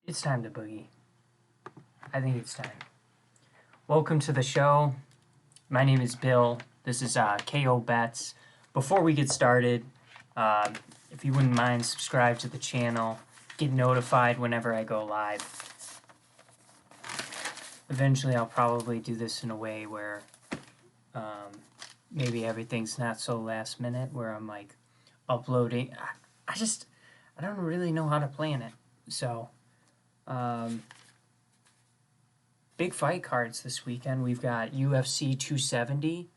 It's time to boogie. I think it's time. Welcome to the show. My name is Bill. This is KO Bets. Before we get started, if you wouldn't mind, subscribe to the channel. Get notified whenever I go live. Eventually, I'll probably do this in a way where maybe everything's not so last minute, where I'm like uploading. I don't really know how to plan it. So, big fight cards this weekend. We've got UFC 270.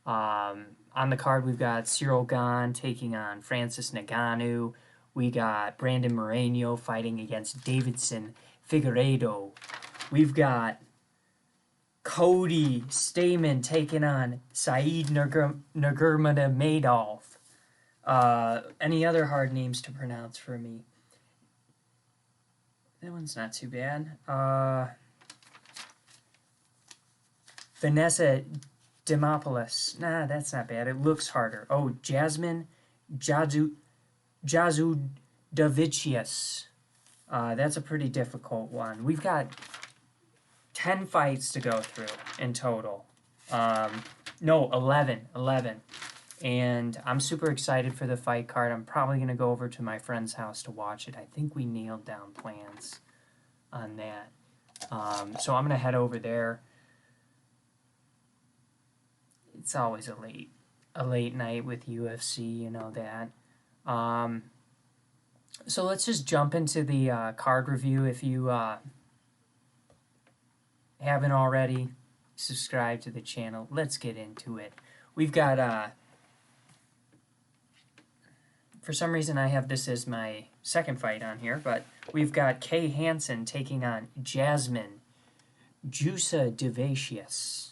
On the card, we've got Gane taking on Francis Ngannou. We got Brandon Mourinho fighting against Davison Figuero. We've got Cody Stamann taking on Said Nurmagomedov. Any other hard names to pronounce for me? That one's not too bad. Vanessa Demopoulos. Nah, that's not bad. It looks harder. Oh, Jasmine Jazudavicius. That's a pretty difficult one. We've got 10 fights to go through in total. No, 11. And I'm super excited for the fight card. I'm probably going to go over to my friend's house to watch it. I think we nailed down plans on that. So I'm going to head over there. It's always a late night with UFC, you know that. So let's just jump into the card review. If you haven't already, subscribe to the channel. Let's get into it. We've got, for some reason I have this as my second fight on here, but we've got Kay Hansen taking on Jasmine Juzadavicius.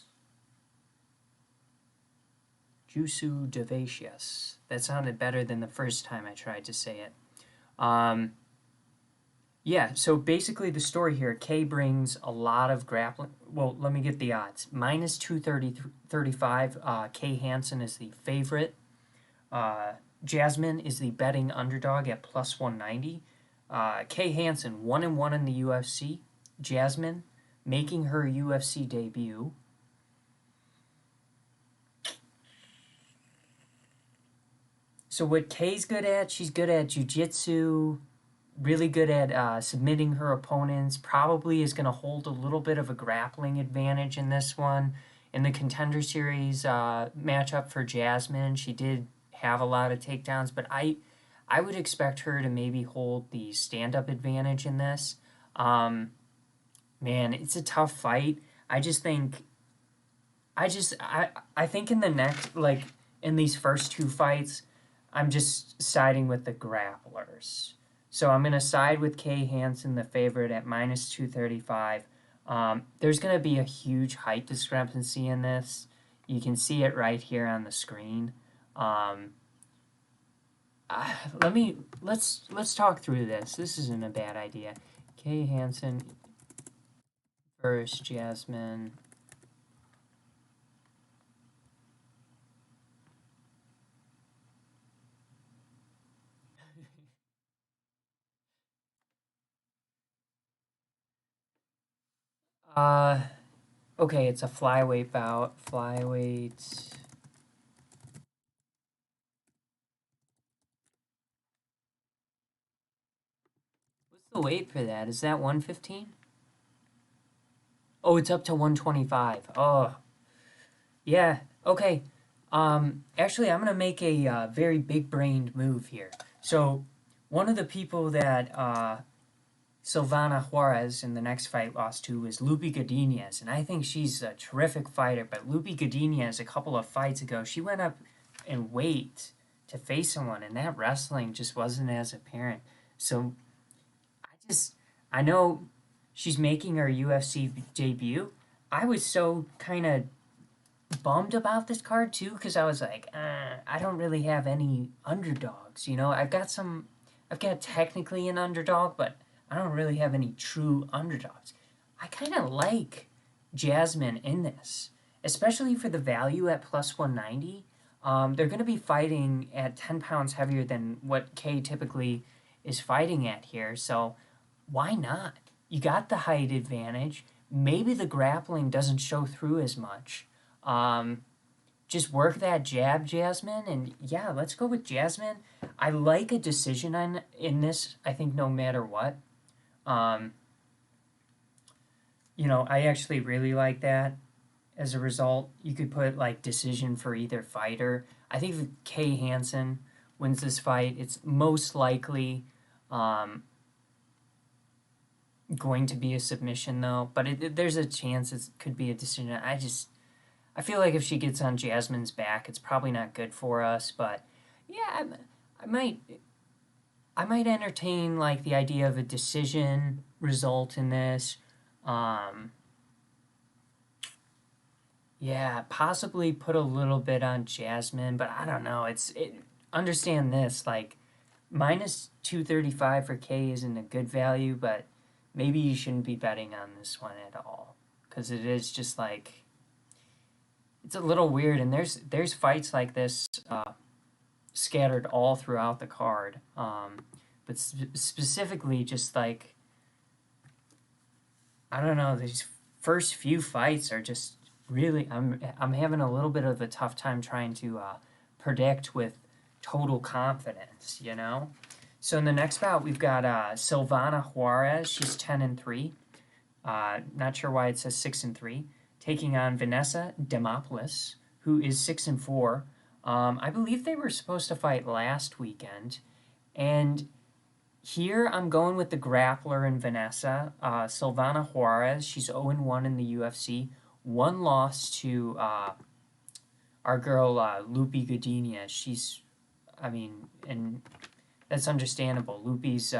That sounded better than the first time I tried to say it. Yeah, so basically the story here, Kay brings a lot of grappling. Well, let me get the odds. Minus 235, Kay Hansen is the favorite. Jasmine is the betting underdog at plus 190. Kay Hansen, 1-1 in the UFC. Jasmine making her UFC debut. So what Kay's good at, she's good at jiu-jitsu, really good at submitting her opponents, probably is going to hold a little bit of a grappling advantage in this one. In the Contender Series matchup for Jasmine, she did have a lot of takedowns, but I would expect her to maybe hold the stand-up advantage in this. Man, it's a tough fight. I think in the next, like, in these first two fights, I'm just siding with the grapplers. So I'm going to side with Kay Hansen, the favorite, at minus 235. There's going to be a huge height discrepancy in this. You can see it right here on the screen. Let's talk through this. This isn't a bad idea. Kay Hansen versus Jasmine. Okay, it's a flyweight bout. Flyweight. What's the weight for that? Is that 115? Oh, it's up to 125. Oh, yeah. Okay. Actually, I'm gonna make a very big-brained move here. So, one of the people that Sylvana Juarez in the next fight lost to is Lupi Godinez, and I think she's a terrific fighter. But Lupi Godinez, a couple of fights ago, she went up in weight to face someone, and that wrestling just wasn't as apparent. So I know she's making her UFC debut. I was so kind of bummed about this card too, because I was like, I don't really have any underdogs. You know, I've got technically an underdog, but I don't really have any true underdogs. I kind of like Jasmine in this, especially for the value at plus 190. They're going to be fighting at 10 pounds heavier than what Kay typically is fighting at here. So why not? You got the height advantage. Maybe the grappling doesn't show through as much. Um, just work that jab, Jasmine, and yeah, let's go with Jasmine. I like a decision on in this. I think no matter what, um, I actually really like that. As a result, you could put like decision for either fighter. I think if Kay Hansen wins this fight, it's most likely um, going to be a submission though. But there's a chance it could be a decision. I feel like if she gets on Jasmine's back, it's probably not good for us. But yeah, I might I might entertain like the idea of a decision result in this. Um, yeah, possibly put a little bit on Jasmine, but I don't know. Understand this like minus 235 for K isn't a good value, but maybe you shouldn't be betting on this one at all because it is just like it's a little weird, and there's fights like this scattered all throughout the card. But specifically, just like I don't know, these first few fights are just really. I'm having a little bit of a tough time trying to predict with total confidence. So in the next bout, we've got Sylvana Juarez. She's 10-3. Not sure why it says 6-3. Taking on Vanessa Demopoulos, who is 6-4. I believe they were supposed to fight last weekend, and here I'm going with the grappler in Vanessa, Sylvana Juarez. She's 0-1 in the UFC. One loss to our girl Lupi Godinez. And that's understandable. Lupi's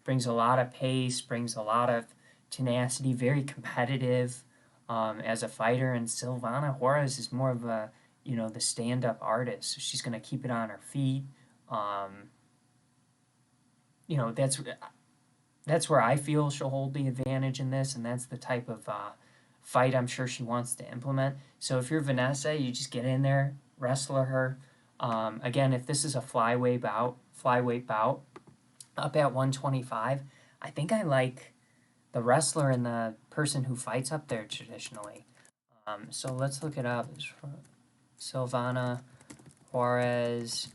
brings a lot of pace, brings a lot of tenacity, very competitive as a fighter. And Sylvana Juarez is more of the stand-up artist. So she's going to keep it on her feet. Um, you know, that's where I feel she'll hold the advantage in this, and that's the type of fight I'm sure she wants to implement. So if you're Vanessa, you just get in there, wrestler her. Again, if this is a flyweight bout, up at 125, I think I like the wrestler and the person who fights up there traditionally. So let's look it up. It's Sylvana Juarez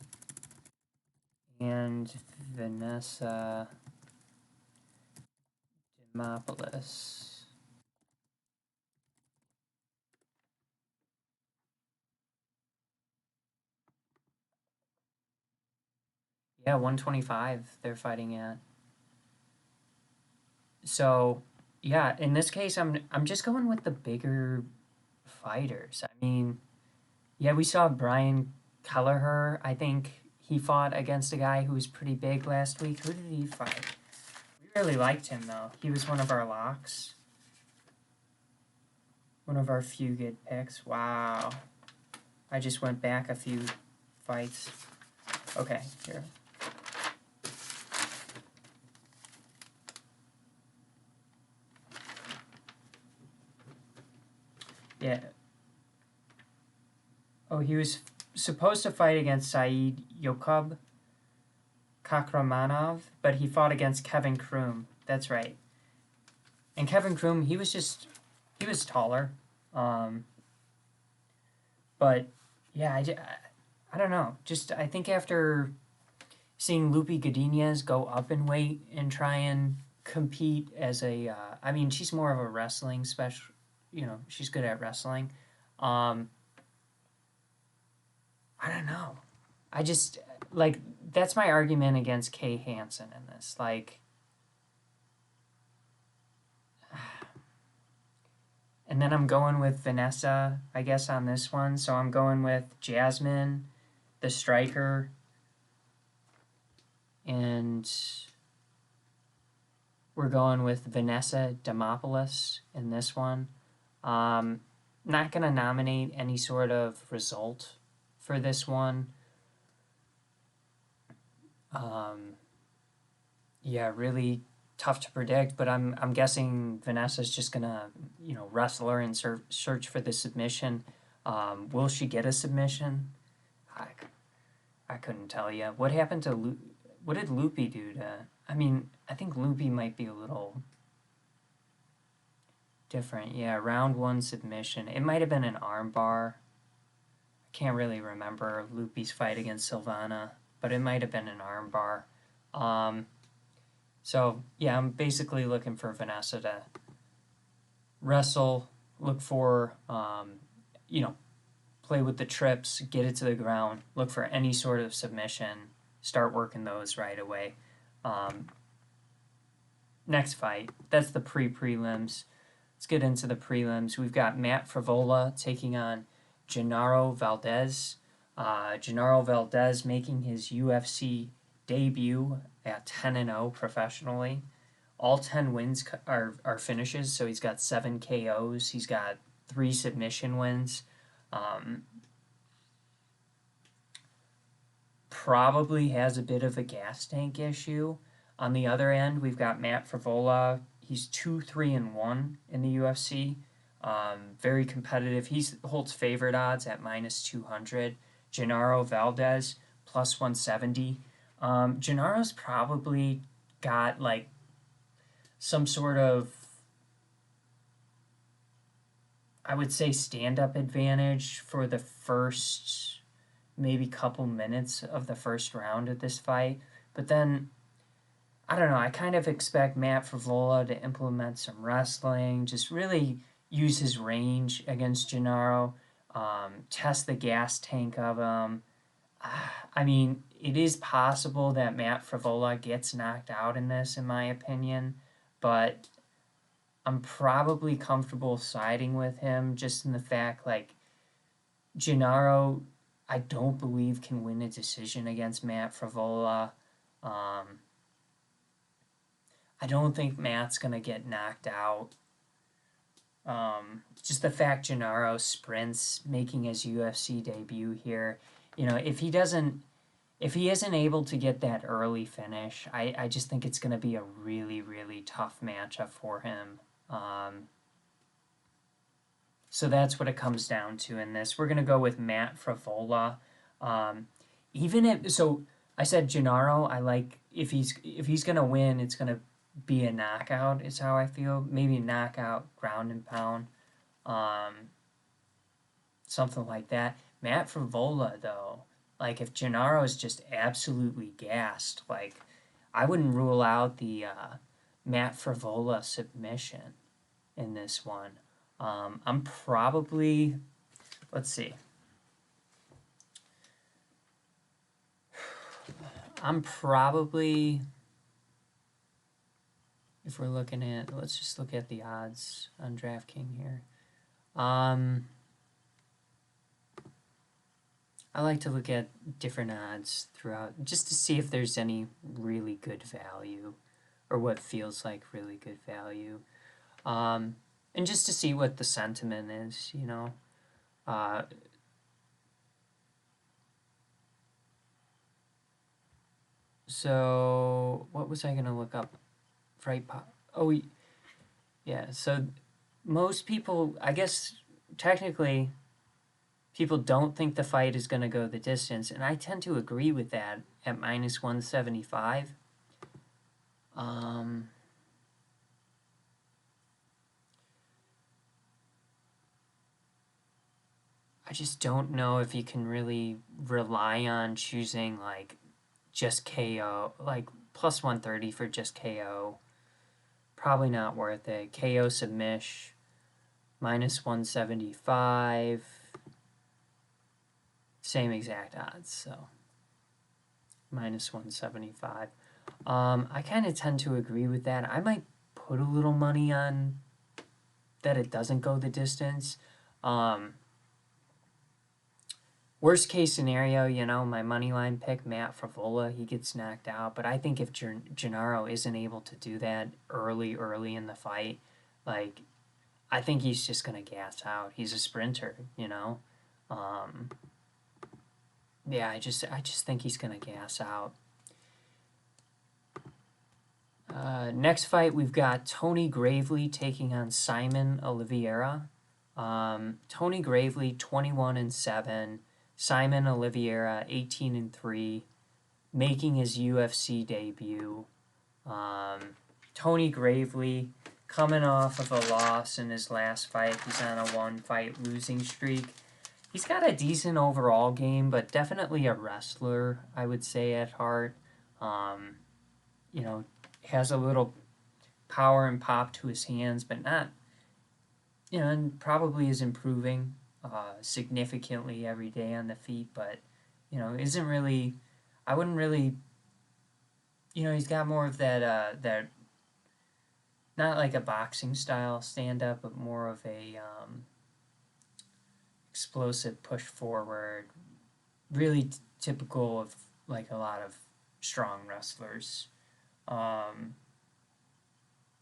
and Vanessa Demopoulos. Yeah, 125 they're fighting at. So, yeah, in this case I'm just going with the bigger fighters. I mean, yeah, we saw Brian Kelleher. I think he fought against a guy who was pretty big last week. Who did he fight? We really liked him though. He was one of our locks. One of our few good picks. Wow. I just went back a few fights. Okay, here. Yeah. Oh, he was supposed to fight against Saeed Yokub Kakramanov, but he fought against Kevin Kroom. That's right. And Kevin Kroom, he was taller. Um, but yeah, I don't know. Just I think after seeing Lupi Godinez go up in weight and try and compete as I mean, she's more of a wrestling special. She's good at wrestling. Um, I don't know. I just like that's my argument against Kay Hansen in this. Like, and then I'm going with Vanessa, I guess, on this one. So I'm going with Jasmine, the striker, and we're going with Vanessa Demopoulos in this one. Not going to nominate any sort of result for this one. Yeah, really tough to predict, but I'm guessing Vanessa's just gonna wrestle her and search for the submission. Will she get a submission? I, I couldn't tell you. What happened to what did Lupi do to? I mean, I think Loopy might be a little different. Yeah, round one submission. It might have been an armbar. I can't really remember Loopy's fight against Sylvana, but it might have been an armbar. So, yeah, I'm basically looking for Vanessa to wrestle, look for, play with the trips, get it to the ground, look for any sort of submission, start working those right away. Next fight, that's the prelims. Let's get into the prelims. We've got Matt Fravola taking on Gennaro Valdez. Gennaro Valdez making his UFC debut at 10-0 professionally. All 10 wins are finishes, so he's got 7 KOs. He's got 3 submission wins. Probably has a bit of a gas tank issue. On the other end, we've got Matt Fravola. He's 2-3-1 in the UFC. Very competitive. He holds favorite odds at -200. Gennaro Valdez +170. Gennaro's probably got like some sort of, I would say, stand-up advantage for the first maybe couple minutes of the first round of this fight. But then, I don't know, I kind of expect Matt Fravola to implement some wrestling, just really use his range against Gennaro, test the gas tank of him. I mean, it is possible that Matt Fravola gets knocked out in this, in my opinion, but I'm probably comfortable siding with him just in the fact, like, Gennaro, I don't believe can win a decision against Matt Fravola. I don't think Matt's going to get knocked out. Just the fact Gennaro sprints, making his UFC debut here, if he isn't able to get that early finish, I just think it's going to be a really, really tough matchup for him. So that's what it comes down to in this. We're going to go with Matt Fravola. I said Gennaro, I like, if he's going to win, it's going to be a knockout, is how I feel. Maybe a knockout, ground and pound. Something like that. Matt Fravola, though, like, if Gennaro is just absolutely gassed, like, I wouldn't rule out the Matt Fravola submission in this one. I'm probably, let's see. I'm probably, if we're looking at, let's just look at the odds on DraftKings here. I like to look at different odds throughout just to see if there's any really good value or what feels like really good value. And just to see what the sentiment is, So, what was I going to look up? Yeah, so most people, I guess, technically, people don't think the fight is going to go the distance, and I tend to agree with that at -175. I just don't know if you can really rely on choosing, like, just KO, like, +130 for just KO. Probably not worth it. KO submish, -175. Same exact odds, so -175. I kind of tend to agree with that. I might put a little money on that it doesn't go the distance. Worst case scenario, my money line pick, Matt Fravola, he gets knocked out. But I think if Gennaro isn't able to do that early in the fight, like, I think he's just going to gas out. He's a sprinter, Yeah, I just think he's going to gas out. Next fight, we've got Tony Gravely taking on Simon Oliveira. Tony Gravely, 21-7. Simon Oliveira, 18-3, making his UFC debut. Tony Gravely, coming off of a loss in his last fight. He's on a 1-fight losing streak. He's got a decent overall game, but definitely a wrestler, I would say, at heart. You know, has a little power and pop to his hands, but not, you know, and probably is improving significantly every day on the feet, but, you know, isn't really, I wouldn't really, you know, he's got more of that not like a boxing style stand-up, but more of a explosive push forward, really typical of like a lot of strong wrestlers.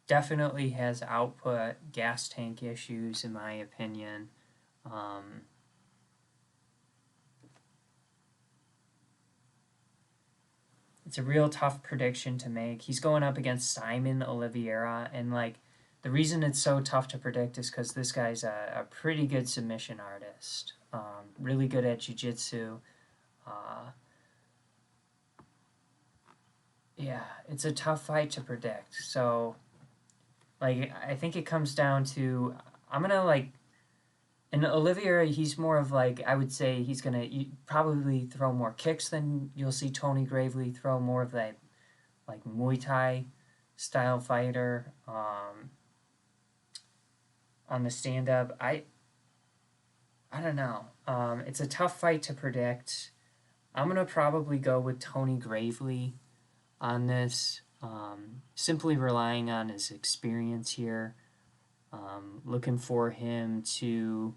Definitely has output, gas tank issues, in my opinion. It's a real tough prediction to make. He's going up against Simon Oliveira, and like the reason it's so tough to predict is because this guy's a pretty good submission artist, really good at jiu-jitsu. Yeah, it's a tough fight to predict. So, like, I think it comes down to I'm gonna like. And Oliveira, he's more of like, I would say he's gonna probably throw more kicks than you'll see Tony Gravely throw, more of that like Muay Thai style fighter. On the stand up, I don't know. It's a tough fight to predict. I'm gonna probably go with Tony Gravely on this, simply relying on his experience here. Looking for him to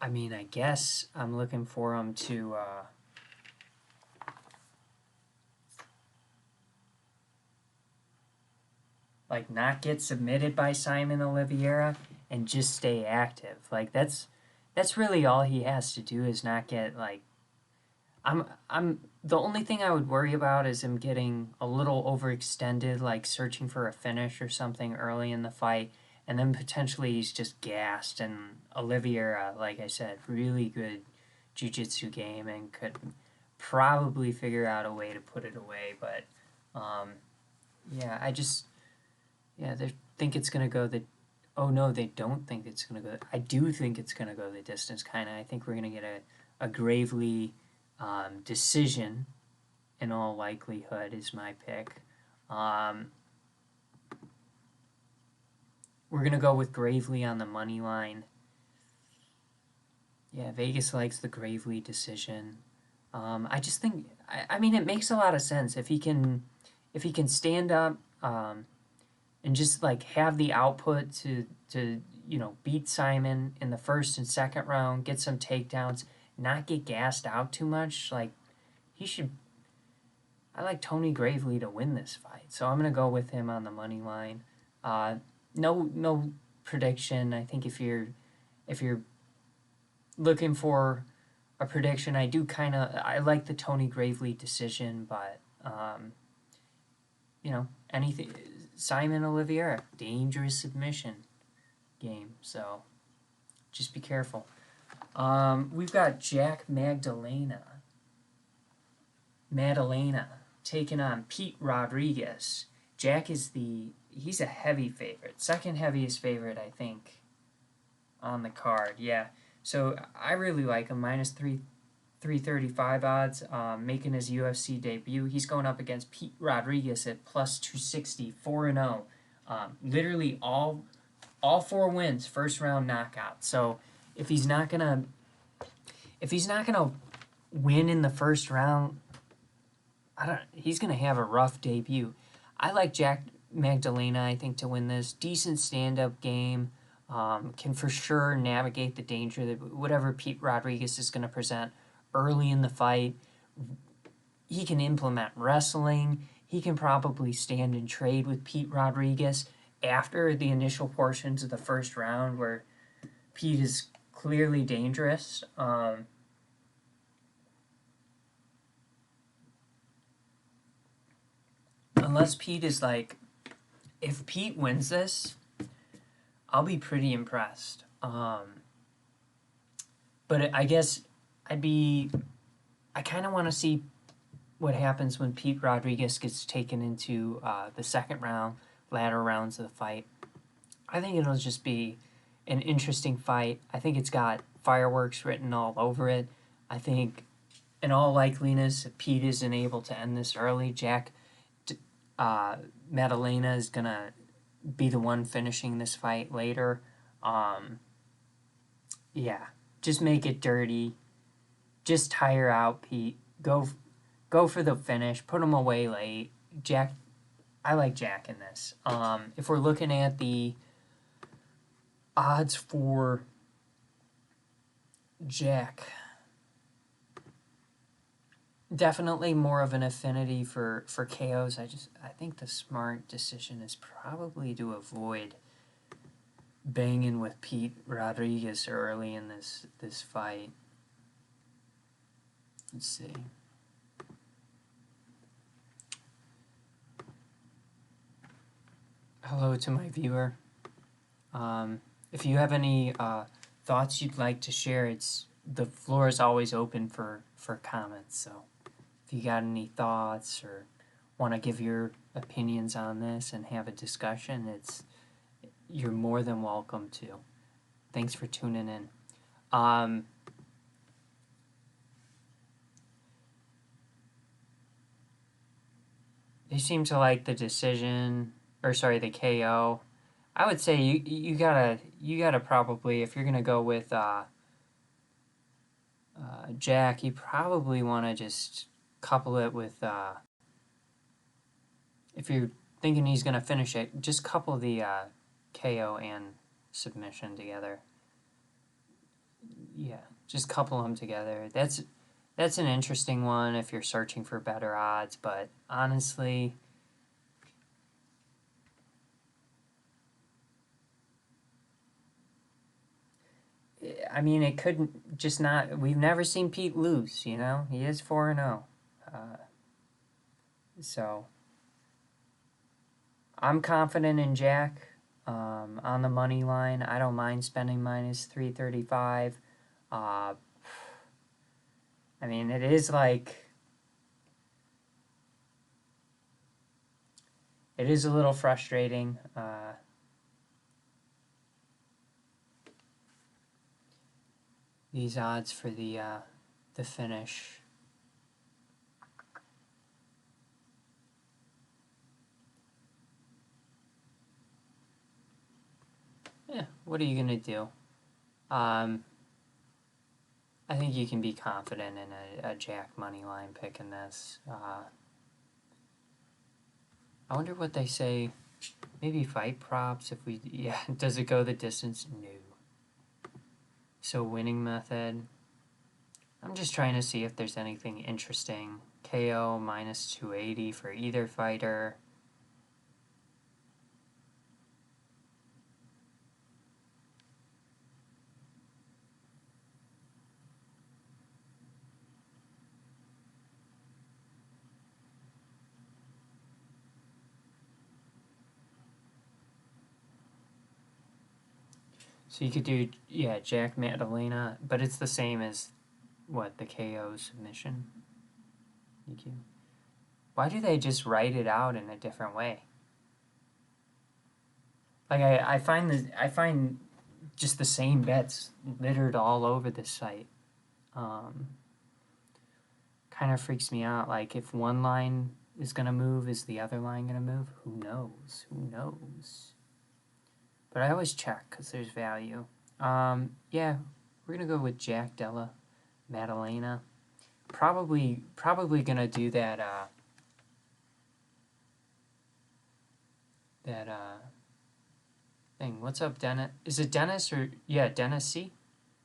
I guess I'm looking for him to like not get submitted by Simon Oliveira and just stay active. Like that's really all he has to do is not get like I'm the only thing I would worry about is him getting a little overextended, like searching for a finish or something early in the fight, and then potentially he's just gassed. And Oliveira, like I said, really good jiu-jitsu game and could probably figure out a way to put it away. But yeah, they think it's gonna go the. Oh no, they don't think it's gonna go. I do think it's gonna go the distance. Kind of. I think we're gonna get a Gravely decision, in all likelihood, is my pick. We're going to go with Gravely on the money line. Yeah, Vegas likes the Gravely decision. I just think, I mean, it makes a lot of sense. If he can stand up and just like have the output to you know, beat Simon in the first and second round, get some takedowns, not get gassed out too much, like he should. I like Tony Gravely to win this fight, so I'm gonna go with him on the money line. No prediction. I think if you're looking for a prediction, I like the Tony Gravely decision, but you know, anything. Simon Oliveira, dangerous submission game, so just be careful. We've got Jack Madelina taking on Pete Rodriguez. Jack is he's a heavy favorite, second heaviest favorite, I think, on the card. Yeah, so I really like him, minus 335 odds, making his UFC debut. He's going up against Pete Rodriguez at plus 260, 4-0. Literally all 4 wins, first round knockout. So if he's not gonna win in the first round, he's gonna have a rough debut. I like Jack Magdalena, I think, to win this. Decent stand-up game. Can for sure navigate the danger that whatever Pete Rodriguez is going to present early in the fight. He can implement wrestling. He can probably stand and trade with Pete Rodriguez after the initial portions of the first round where Pete is clearly dangerous. Unless Pete is like, if Pete wins this, I'll be pretty impressed. But I guess I'd be I kind of want to see what happens when Pete Rodriguez gets taken into the second round, latter rounds of the fight. I think it'll just be an interesting fight. I think it's got fireworks written all over it. I think, in all likeliness, if Pete isn't able to end this early, uh, Madelena is going to be the one finishing this fight later. Yeah, just make it dirty. Just tire out Pete. Go for the finish. Put him away late. Jack, I like Jack in this. If we're looking at the odds for Jack, definitely more of an affinity for KOs. I think the smart decision is probably to avoid banging with Pete Rodriguez early in this fight. Let's see. Hello to my viewer. If you have any thoughts you'd like to share, the floor is always open for comments. So if you got any thoughts or want to give your opinions on this and have a discussion, you're more than welcome to. Thanks for tuning in. They seem to like the decision, the KO. I would say you gotta probably, if you're gonna go with Jack, you probably want to just couple it with if you're thinking he's gonna finish it, just couple the KO and submission together. Yeah, just couple them together. That's an interesting one if you're searching for better odds, but honestly, I mean, it couldn't just not. We've never seen Pete lose. He is 4-0. So I'm confident in Jack on the money line. I don't mind spending minus 335. I mean, it is a little frustrating. These odds for the finish. Yeah, what are you gonna do? I think you can be confident in a Jack money line pick in this. I wonder what they say. Maybe fight props if we. Yeah, does it go the distance? No. So winning method. I'm just trying to see if there's anything interesting. KO minus 280 for either fighter. So you could do, Jack Magdalena, but it's the same as, the KO submission? Why do they just write it out in a different way? Like, I find just the same bets littered all over this site. Kind of freaks me out. Like, if one line is going to move, is the other line going to move? Who knows? But I always check because there's value. We're going to go with Jack Della Madelena. Probably going to do that thing. What's up, Dennis? Is it Dennis or... Yeah, Dennis C?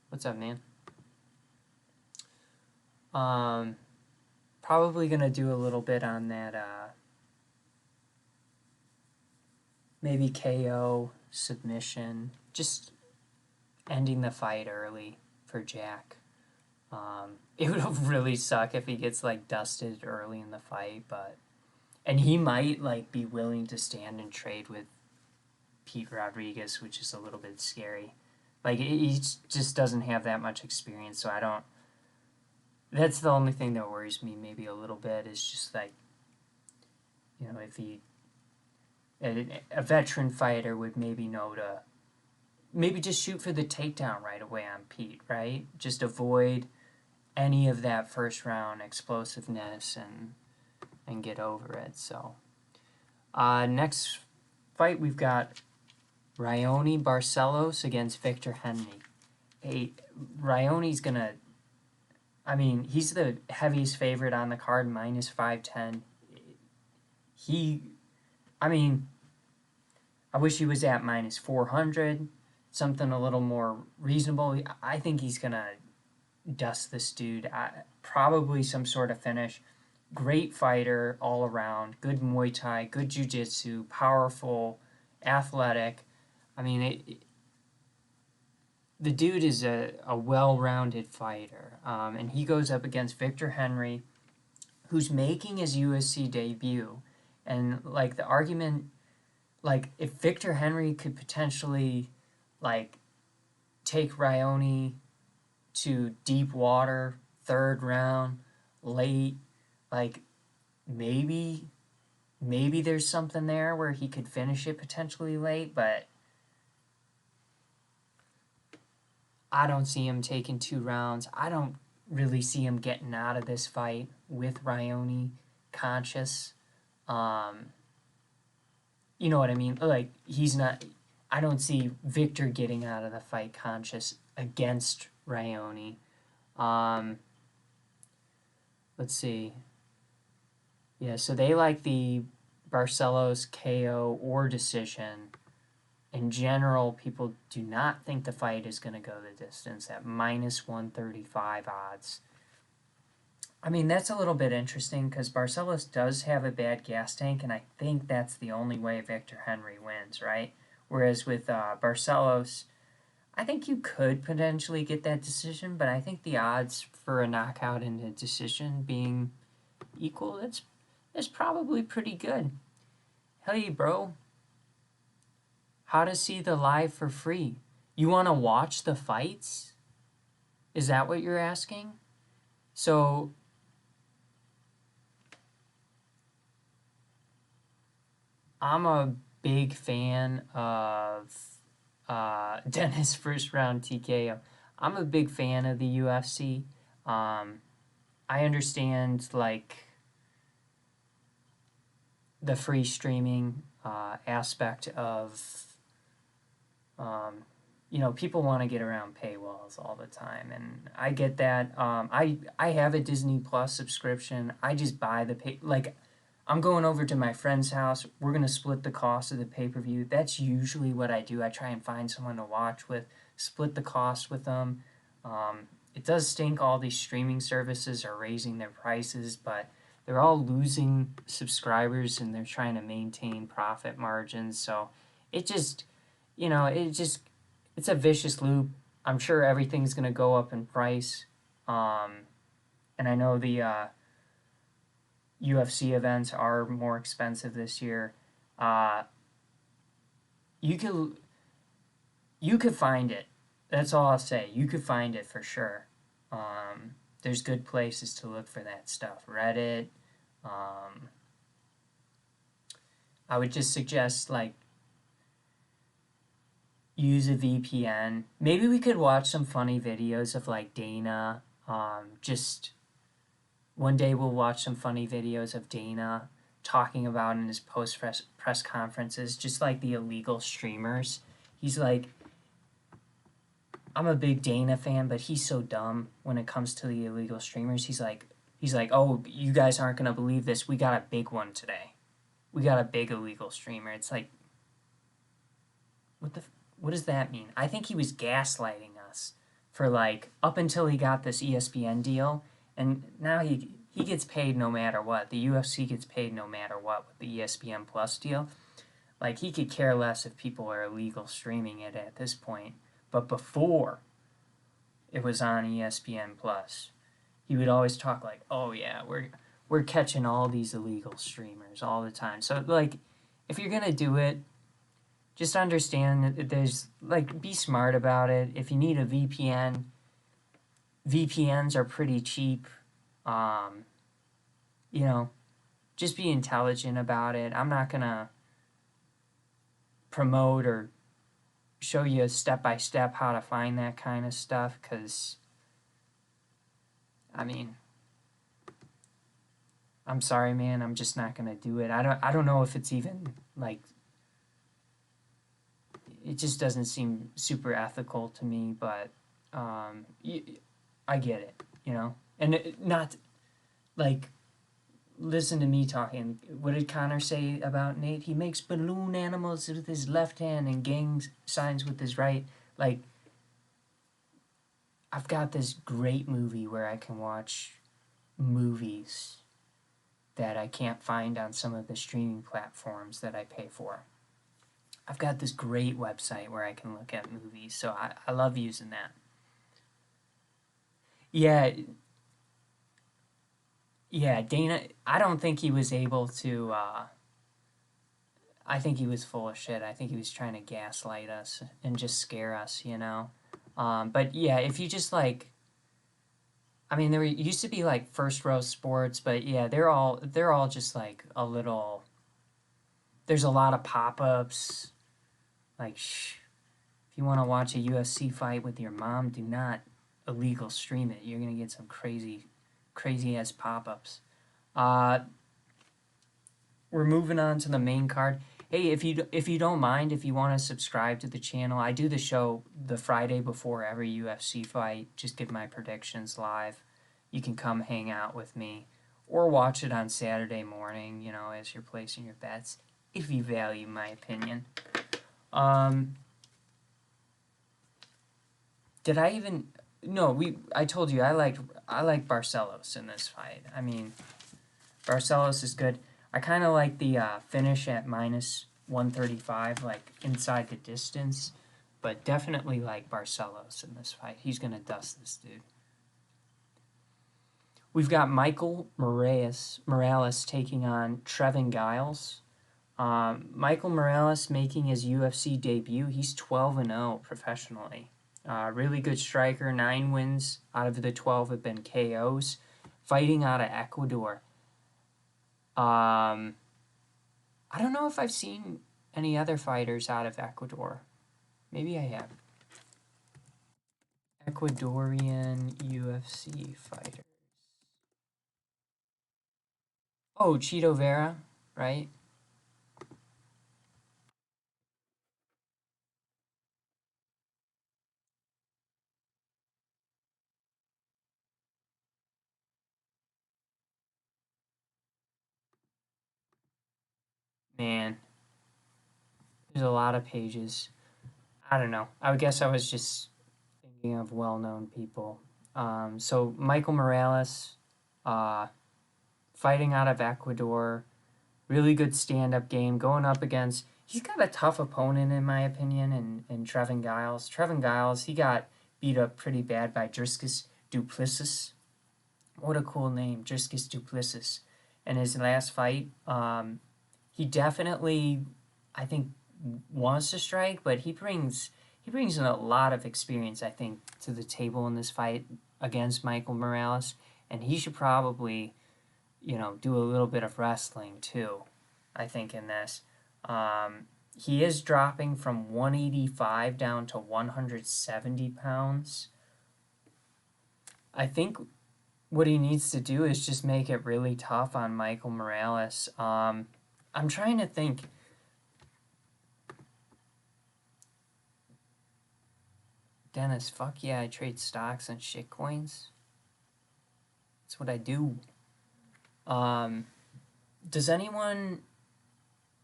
What's up, man? Probably going to do a little bit on that, maybe KO, submission, just ending the fight early for Jack. It would really suck if he gets, dusted early in the fight, and he might, be willing to stand and trade with Pete Rodriguez, which is a little bit scary. He just doesn't have that much experience, so That's the only thing that worries me maybe a little bit is just like, if a veteran fighter would maybe know to maybe just shoot for the takedown right away on Pete, right? Just avoid any of that first round explosiveness and get over it. So, next fight we've got Ryoni Barcelos against Victor Henry. Hey, Ryoni's gonna. I mean, he's the heaviest favorite on the card, minus 510. I mean, I wish he was at minus 400, something a little more reasonable. I think he's gonna dust this dude. Probably some sort of finish. Great fighter all around. Good Muay Thai, good Jiu-Jitsu, powerful, athletic. I mean, the dude is a well-rounded fighter. And he goes up against Victor Henry, who's making his UFC debut. And, like, the argument, like, if Victor Henry could potentially, like, take Ryoni to deep water, third round, late, like, maybe there's something there where he could finish it potentially late, but I don't see him taking 2 rounds. I don't really see him getting out of this fight with Ryoni conscious. You know what I mean? Like, he's not... I don't see Victor getting out of the fight conscious against Ryoni. Let's see. Yeah, so they like the Barcelos KO or decision. In general, people do not think the fight is going to go the distance at minus 135 odds. I mean, that's a little bit interesting because Barcelos does have a bad gas tank, and I think that's the only way Victor Henry wins, right? Whereas with Barcelos, I think you could potentially get that decision, but I think the odds for a knockout and a decision being equal, that's probably pretty good. Hey, bro. How to see the live for free? You want to watch the fights? Is that what you're asking? So, I'm a big fan of Dennis first round TKO. I'm a big fan of the UFC. I understand, like, the free streaming aspect of people want to get around paywalls all the time, and I get that. I have a Disney Plus subscription. I just buy the like, I'm going over to my friend's house. We're gonna split the cost of the pay-per-view. That's usually what I do. I try and find someone to watch with, split the cost with them. It does stink all these streaming services are raising their prices, but they're all losing subscribers and they're trying to maintain profit margins. So it just, it's a vicious loop. I'm sure everything's going to go up in price. And I know the UFC events are more expensive this year. You could find it. That's all I'll say. You could find it for sure. There's good places to look for that stuff. Reddit. I would just suggest, like, use a VPN. Maybe we could watch some funny videos of, like, Dana. Just one day we'll watch some funny videos of Dana talking about in his post-press conferences, just like the illegal streamers. He's like, I'm a big Dana fan, but he's so dumb when it comes to the illegal streamers. He's like, oh, you guys aren't going to believe this. We got a big one today. We got a big illegal streamer. It's like, what does that mean? I think he was gaslighting us for, like, up until he got this ESPN deal, and now he gets paid no matter what. The UFC gets paid no matter what with the ESPN Plus deal. Like, he could care less if people are illegal streaming it at this point. But before it was on ESPN Plus, he would always talk like, oh yeah, we're catching all these illegal streamers all the time. So, like, if you're gonna do it, just understand that there's, like, be smart about it. If you need a VPN, VPNs are pretty cheap. Um, you know, just be intelligent about it. I'm not gonna promote or show you step by step how to find that kind of stuff because, I mean, I'm sorry, man. I'm just not gonna do it. I don't know if it's even like it just doesn't seem super ethical to me. But um, I get it, and not like listen to me talking. What did Connor say about Nate? He makes balloon animals with his left hand and gang signs with his right. Like I've got this great movie where I can watch movies that I can't find on some of the streaming platforms that I pay for. I've got this great website where I can look at movies, so I love using that. Yeah, yeah, Dana, I don't think he was able to, I think he was full of shit. I think he was trying to gaslight us and just scare us. But yeah, if you just like, I mean, there used to be like first row sports, but yeah, they're all just like a little. There's a lot of pop ups. Like, if you want to watch a UFC fight with your mom, do not illegal stream it. You're gonna get some crazy, crazy ass pop ups. Uh, we're moving on to the main card. Hey, if you don't mind, if you want to subscribe to the channel, I do the show the Friday before every UFC fight. Just give my predictions live. You can come hang out with me, or watch it on Saturday morning. As you're placing your bets, if you value my opinion. Um, did I even? No, I told you I like Barcelos in this fight. I mean, Barcelos is good. I kind of like the finish at minus 135, like inside the distance, but definitely like Barcelos in this fight. He's going to dust this dude. We've got Michael Morales taking on Trevin Giles. Michael Morales making his UFC debut. He's 12-0 professionally. Really good striker. 9 wins out of the 12 have been KOs. Fighting out of Ecuador. Um, I don't know if I've seen any other fighters out of Ecuador. Maybe I have. Ecuadorian UFC fighter. Oh, Cheeto Vera, right? Man, there's a lot of pages. I don't know. I would guess I was just thinking of well-known people. So Michael Morales, uh, fighting out of Ecuador, really good stand-up game, going up against. He's got a tough opponent in my opinion, in Trevin Giles. Trevin Giles, he got beat up pretty bad by Driscus Duplessis. What a cool name, Driscus Duplessis. In his last fight, he definitely, I think, wants to strike, but he brings in a lot of experience, I think, to the table in this fight against Michael Morales, and he should probably, do a little bit of wrestling too. I think in this, he is dropping from 185 down to 170 pounds. I think what he needs to do is just make it really tough on Michael Morales. I'm trying to think. Dennis, fuck yeah, I trade stocks and shitcoins. That's what I do. Um, does anyone?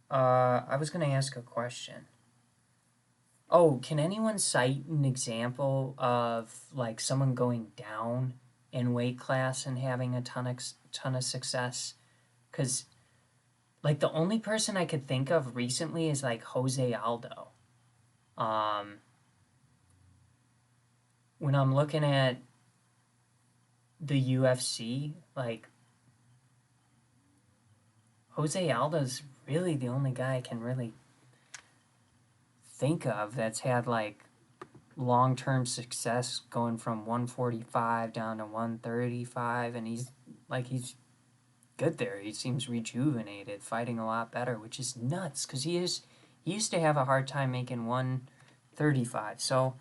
I was gonna ask a question. Oh, can anyone cite an example of like someone going down in weight class and having a ton of success? Because like the only person I could think of recently is like Jose Aldo. Um, when I'm looking at the UFC, like Jose Aldo's really the only guy I can really think of that's had like long term success going from 145 down to 135, and he's like he's good there. He seems rejuvenated, fighting a lot better, which is nuts because he used to have a hard time making 135. So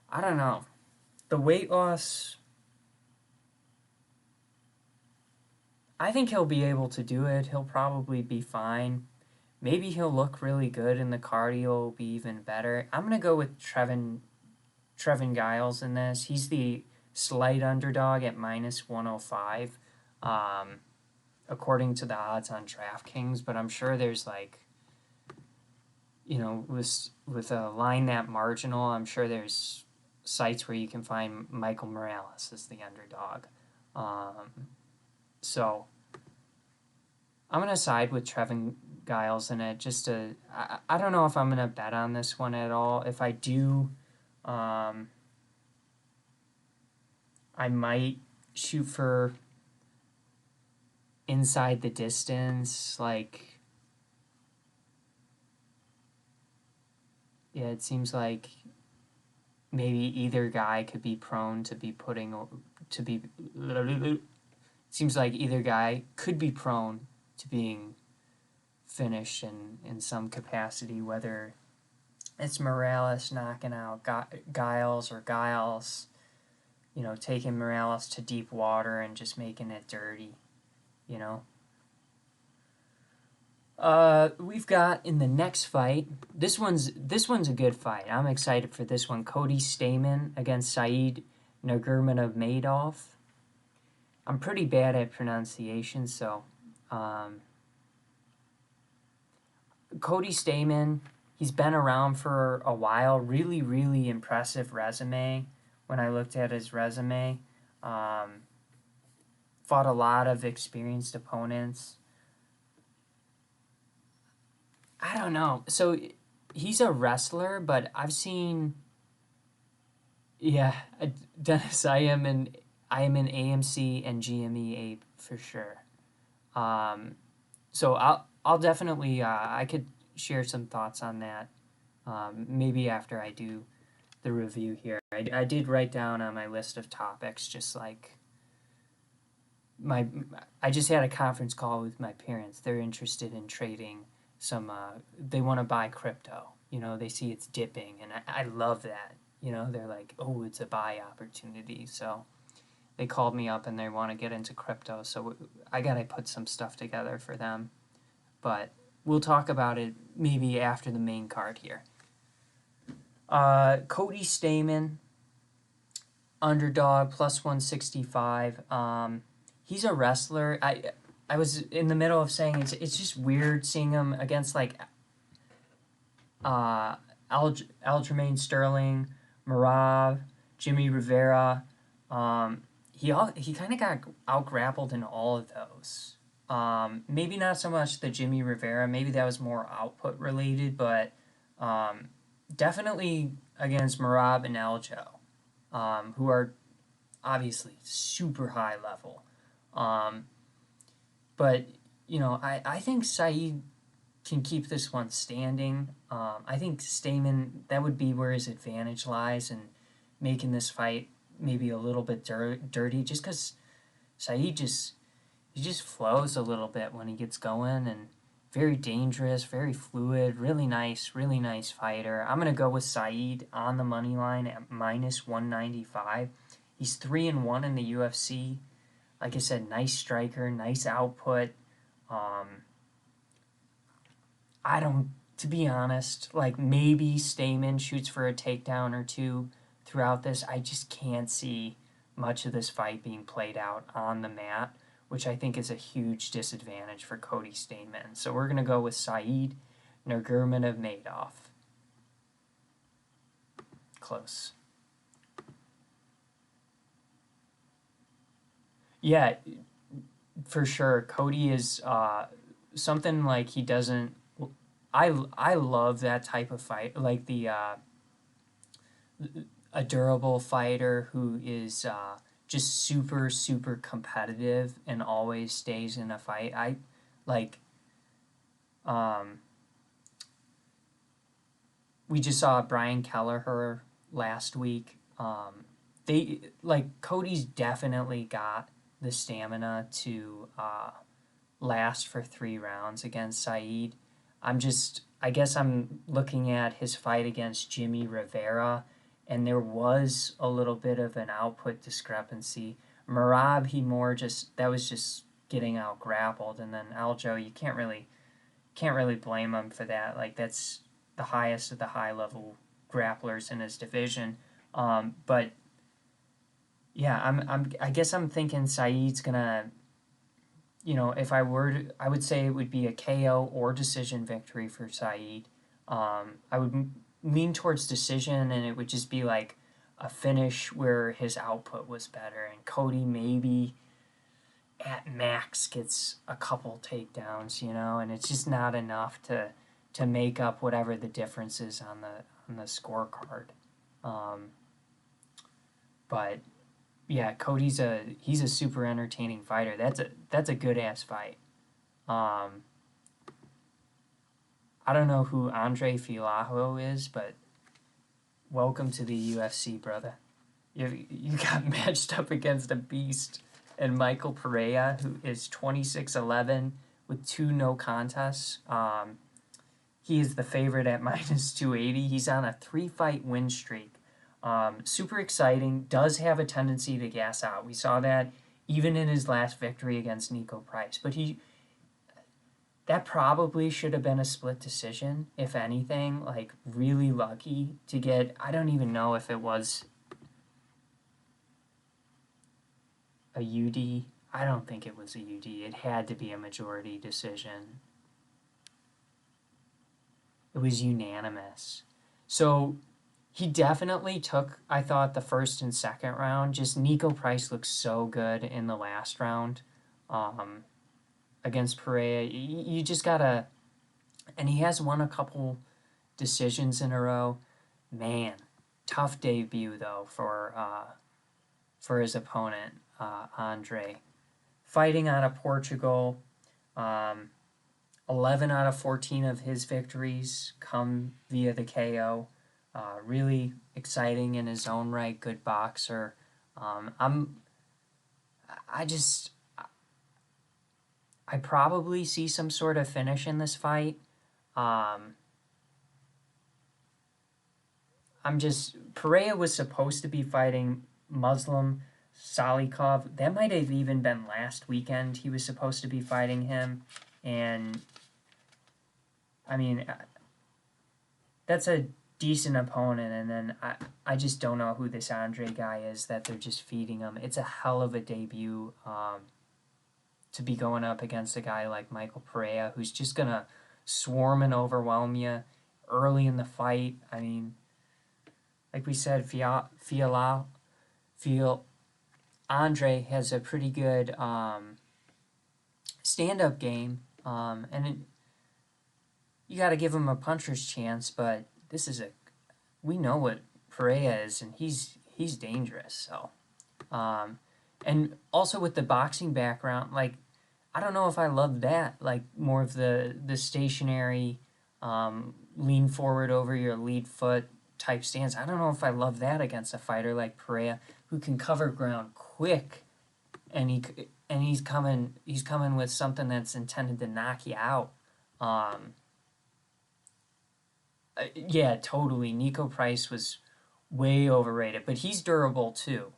I don't know. The weight loss, I think he'll be able to do it. He'll probably be fine. Maybe he'll look really good and the cardio will be even better. I'm gonna go with Trevin Giles in this. He's the slight underdog at minus 105, according to the odds on DraftKings. But I'm sure there's like, with a line that marginal, I'm sure there's sites where you can find Michael Morales as the underdog. So I'm gonna side with Trevin Giles in it. I don't know if I'm gonna bet on this one at all. If I do, I might shoot for inside the distance. Like, yeah, it seems like maybe either guy could be prone to be seems like either guy could be prone to being finished in some capacity, whether it's Morales knocking out Giles or Giles, taking Morales to deep water and just making it dirty, you know. We've got in the next fight. This one's a good fight. I'm excited for this one. Cody Stamann against Said Nurmagomedov. I'm pretty bad at pronunciation, so Cody Stamann, he's been around for a while. Really, really impressive resume. When I looked at his resume, fought a lot of experienced opponents. I don't know. So he's a wrestler, but I've seen. Yeah, Dennis, I am an AMC and GME ape for sure. So I'll definitely I could share some thoughts on that. Maybe after I do the review here. I did write down on my list of topics just like I just had a conference call with my parents. They're interested in trading some they want to buy crypto. They see it's dipping and I love that. They're like, "Oh, it's a buy opportunity." So they called me up and they want to get into crypto. So I got to put some stuff together for them. But we'll talk about it maybe after the main card here. Cody Stamann, underdog, plus 165. He's a wrestler. I was in the middle of saying it's just weird seeing him against like Aljamain Sterling, Merab, Jimmy Rivera. He kind of got out-grappled in all of those. Maybe not so much the Jimmy Rivera. Maybe that was more output related, but definitely against Merab and Aljo, who are obviously super high level. But I think Said can keep this one standing. I think Stamann, that would be where his advantage lies in making this fight maybe a little bit dirty, just because Said he just flows a little bit when he gets going, and very dangerous, very fluid, really nice fighter. I'm gonna go with Said on the money line at minus 195. He's 3-1 in the UFC. Like I said, nice striker, nice output. To be honest, like maybe Stamann shoots for a takedown or two throughout this. I just can't see much of this fight being played out on the mat, which I think is a huge disadvantage for Cody Stamann. So we're going to go with Said Nurmagomedov. Close. Yeah, for sure. Cody is something like he doesn't. I love that type of fight, like a durable fighter who is just super super competitive and always stays in a fight. I like. We just saw Brian Kelleher last week. They like Cody's definitely got the stamina to last for 3 rounds against Saeed. I guess I'm looking at his fight against Jimmy Rivera, and there was a little bit of an output discrepancy. Merab, that was just getting out grappled, and then Aljo, you can't really blame him for that. Like, that's the highest of the high level grapplers in his division. But yeah, I guess I'm thinking Saeed's gonna, if I would say it would be a KO or decision victory for Saeed. I would lean towards decision, and it would just be like a finish where his output was better, and Cody maybe at max gets a couple takedowns, and it's just not enough to make up whatever the difference is on the scorecard. But yeah, he's a super entertaining fighter. That's a good ass fight. I don't know who Andre Fialho is, but welcome to the UFC, brother. You got matched up against a beast, and Michael Pereira, who is 26-11 with 2 no contests. He is the favorite at minus 280. He's on a 3-fight win streak. Super exciting. Does have a tendency to gas out. We saw that even in his last victory against Nico Price. But that probably should have been a split decision, if anything. Like, really lucky to get... I don't even know if it was a UD. I don't think it was a UD. It had to be a majority decision. It was unanimous. So he definitely took, I thought, the first and second round. Just Nico Price looks so good in the last round against Pereira. You just gotta... And he has won a couple decisions in a row. Man, tough debut, though, for his opponent, Andre. Fighting out of Portugal, 11 out of 14 of his victories come via the KO. Really exciting in his own right, good boxer. I probably see some sort of finish in this fight. Pereira was supposed to be fighting Muslim Salikov. That might have even been last weekend he was supposed to be fighting him. And, I mean, that's a decent opponent, and then I just don't know who this Andre guy is that they're just feeding him. It's a hell of a debut to be going up against a guy like Michael Pereira, who's just going to swarm and overwhelm you early in the fight. I mean, like we said, Andre has a pretty good stand-up game, and you got to give him a puncher's chance, but we know what Pereira is, and he's dangerous, so. And also with the boxing background, like, I don't know if I love that, like, more of the stationary, lean forward over your lead foot type stance. I don't know if I love that against a fighter like Pereira, who can cover ground quick, and he's coming with something that's intended to knock you out. Yeah, totally. Nico Price was way overrated, but he's durable too.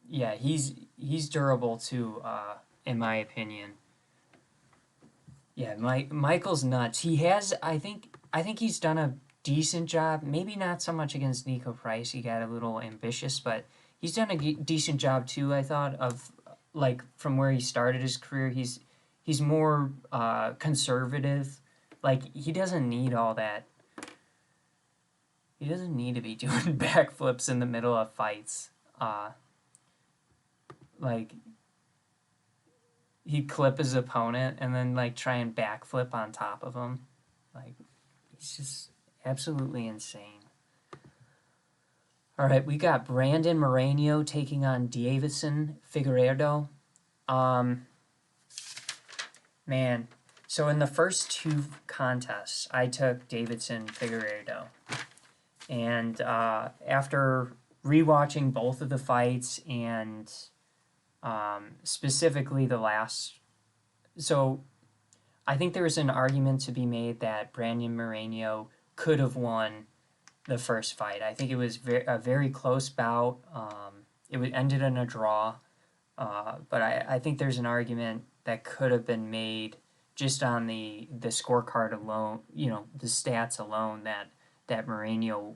Yeah, he's durable too, in my opinion. Yeah, Michael's nuts. He has, I think he's done a decent job. Maybe not so much against Nico Price. He got a little ambitious, but he's done a decent job too, I thought, of, like, from where he started his career. He's more conservative. Like, he doesn't need all that. He doesn't need to be doing backflips in the middle of fights. Like, he'd clip his opponent and then, like, try and backflip on top of him. Like, he's just absolutely insane. All right, we got Brandon Moreno taking on Davison Figueiro. Man, so in the first 2 contests, I took Davison Figueiro. And after rewatching both of the fights and specifically the last. So I think there was an argument to be made that Brandon Moreno could have won the first fight. I think it was a very close bout. Ended in a draw. But I think there's an argument that could have been made just on the scorecard alone, the stats alone, that Mourinho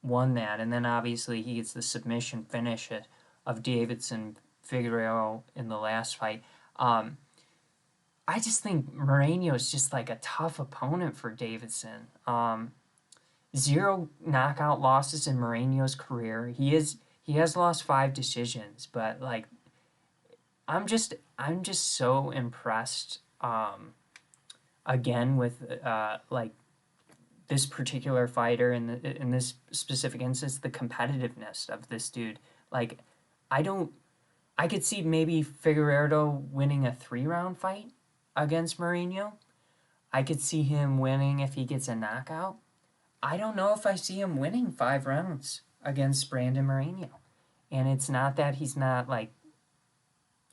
won that. And then obviously he gets the submission finish of Davison Figuero in the last fight. I just think Mourinho is just like a tough opponent for Davison. 0 knockout losses in Mourinho's career. He has lost 5 decisions, but like I'm just so impressed again with like this particular fighter in this specific instance, the competitiveness of this dude. Like I could see maybe Figueroa winning a 3-round fight against Mourinho. I could see him winning if he gets a knockout. I don't know if I see him winning 5 rounds against Brandon Mourinho. And it's not that he's not like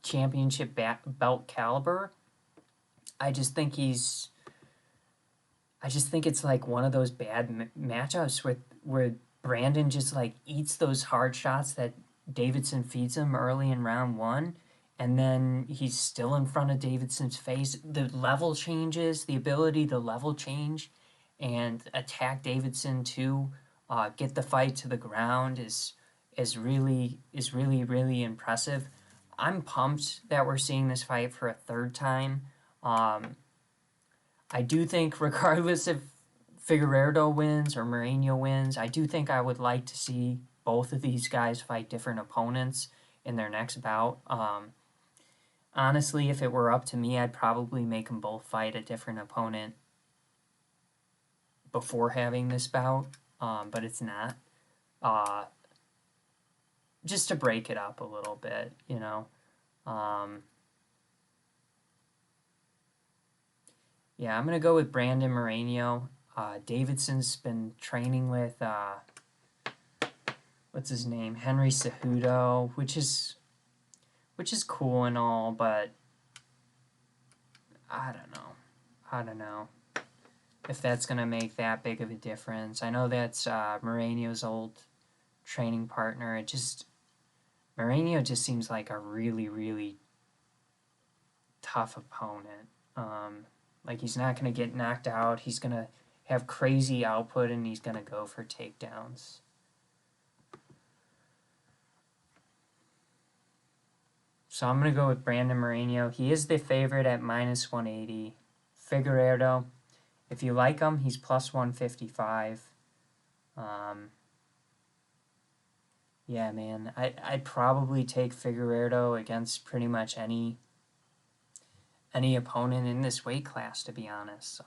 championship belt caliber. I just think it's like one of those bad matchups where Brandon just like eats those hard shots that Davison feeds him early in round 1, and then he's still in front of Davidson's face. The level changes, the ability to level change and attack Davison to get the fight to the ground is really impressive. I'm pumped that we're seeing this fight for a 3rd time. I do think regardless if Figueroa wins or Mourinho wins, I do think I would like to see both of these guys fight different opponents in their next bout. Honestly, if it were up to me, I'd probably make them both fight a different opponent before having this bout, but it's not. Just to break it up a little bit, Yeah, I'm going to go with Brandon Moreno. Davidson's been training with, what's his name? Henry Cejudo, which is cool and all, but I don't know if that's going to make that big of a difference. I know that's Moreno's old training partner. Mourinho just seems like a really, really tough opponent. Like he's not going to get knocked out. He's going to have crazy output and he's going to go for takedowns. So I'm going to go with Brandon Moreno. He is the favorite at -180. Figueroa, if you like him, he's +155. Yeah, man, I'd probably take Figueroa against pretty much any opponent in this weight class, to be honest.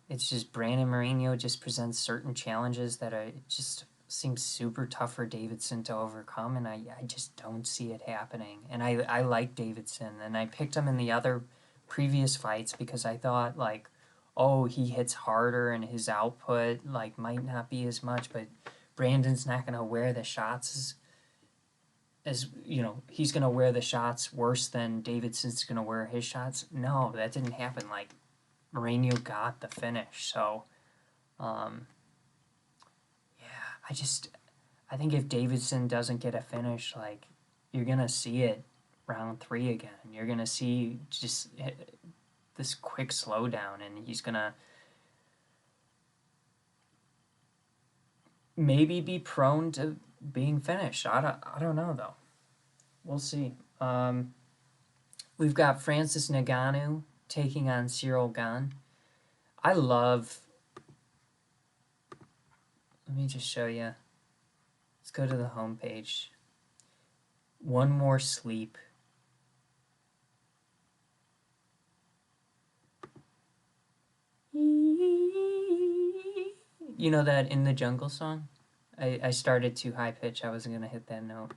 It's just Brandon Mourinho just presents certain challenges that just seem super tough for Davison to overcome, and I just don't see it happening. And I like Davison, and I picked him in the other previous fights because I thought like, oh, he hits harder and his output like might not be as much, but Brandon's not gonna wear the shots as he's gonna wear the shots worse than Davidson's gonna wear his shots. No, that didn't happen. Like Mourinho got the finish, so I think if Davison doesn't get a finish, like you're gonna see it round 3 again. You're gonna see just this quick slowdown, and he's gonna maybe be prone to being finished. I don't know though. We'll see. We've got Francis Ngannou taking on Gane. Let me just show you. Let's go to the homepage. One More Sleep. You know that In the Jungle song? I started too high pitch. I wasn't going to hit that note.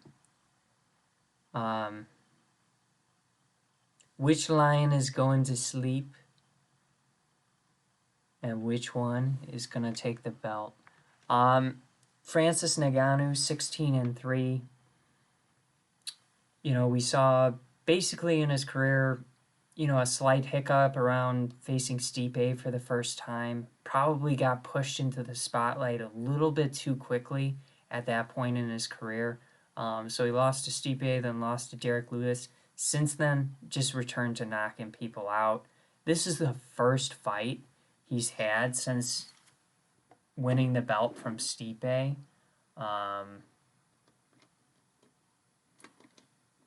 Which lion is going to sleep? and which one is gonna take the belt. Francis Ngannou, 16-3. We saw basically in his career, a slight hiccup around facing Stipe for the first time. Probably got pushed into the spotlight a little bit too quickly at that point in his career. So he lost to Stipe, then lost to Derek Lewis. Since then, just returned to knocking people out. This is the first fight he's had since winning the belt from Stipe.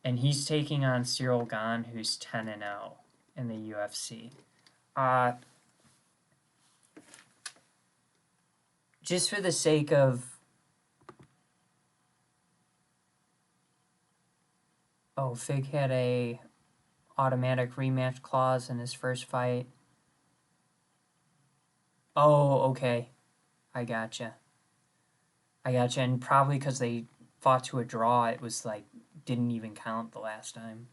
And he's taking on Cyril Gane, who's 10-0 in the UFC. Just for the sake of... Oh, Fig had a automatic rematch clause in his first fight. Oh, okay. I gotcha. And probably because they fought to a draw, it was like, didn't even count the last time.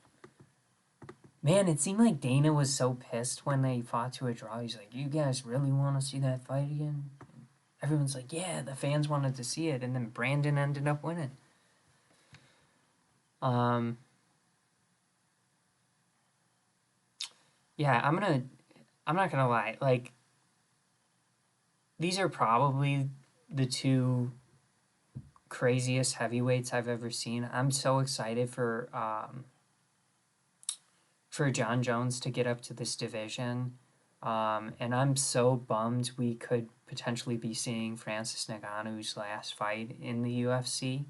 Man, it seemed like Dana was so pissed when they fought to a draw. He's like, you guys really want to see that fight again? Everyone's like, yeah, the fans wanted to see it. And then Brandon ended up winning. Yeah, I'm not gonna lie. Like, these are probably the two craziest heavyweights I've ever seen. I'm so excited for John Jones to get up to this division. And I'm so bummed we could potentially be seeing Francis Ngannou's last fight in the UFC.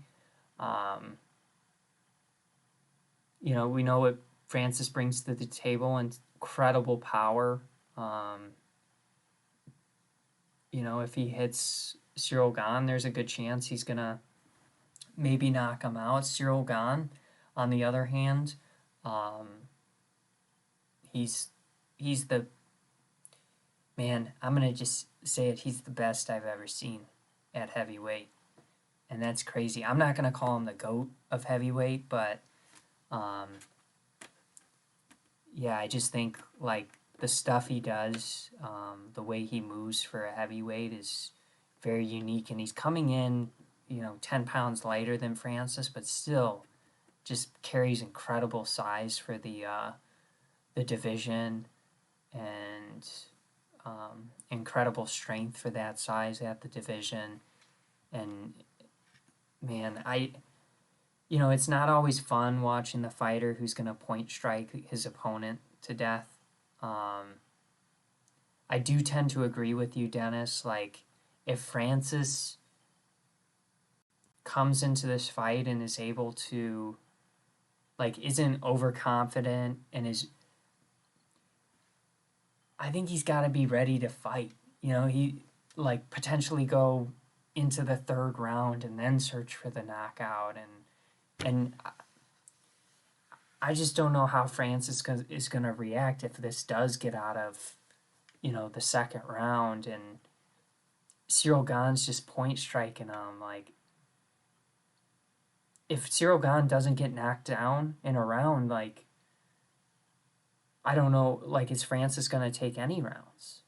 We know what Francis brings to the table, and incredible power. If he hits Cyril Gane, there's a good chance he's going to maybe knock him out. Cyril Gane, on the other hand, he's the... Man, I'm going to just say it. He's the best I've ever seen at heavyweight. And that's crazy. I'm not going to call him the GOAT of heavyweight, but yeah, I just think like the stuff he does, the way he moves for a heavyweight is very unique. And he's coming in, 10 pounds lighter than Francis, but still just carries incredible size for the division, and incredible strength for that size at the division. And man, it's not always fun watching the fighter who's going to point strike his opponent to death. I do tend to agree with you, Dennis. Like, if Francis comes into this fight and is able to, like, isn't overconfident and I think he's got to be ready to fight. He, like, potentially go into the third round and then search for the knockout. And I just don't know how Francis is going to react if this does get out of, the second round and Cyril Gane's just point striking him. Like, if Cyril Gane doesn't get knocked down in a round, like, I don't know, like, is Francis going to take any rounds?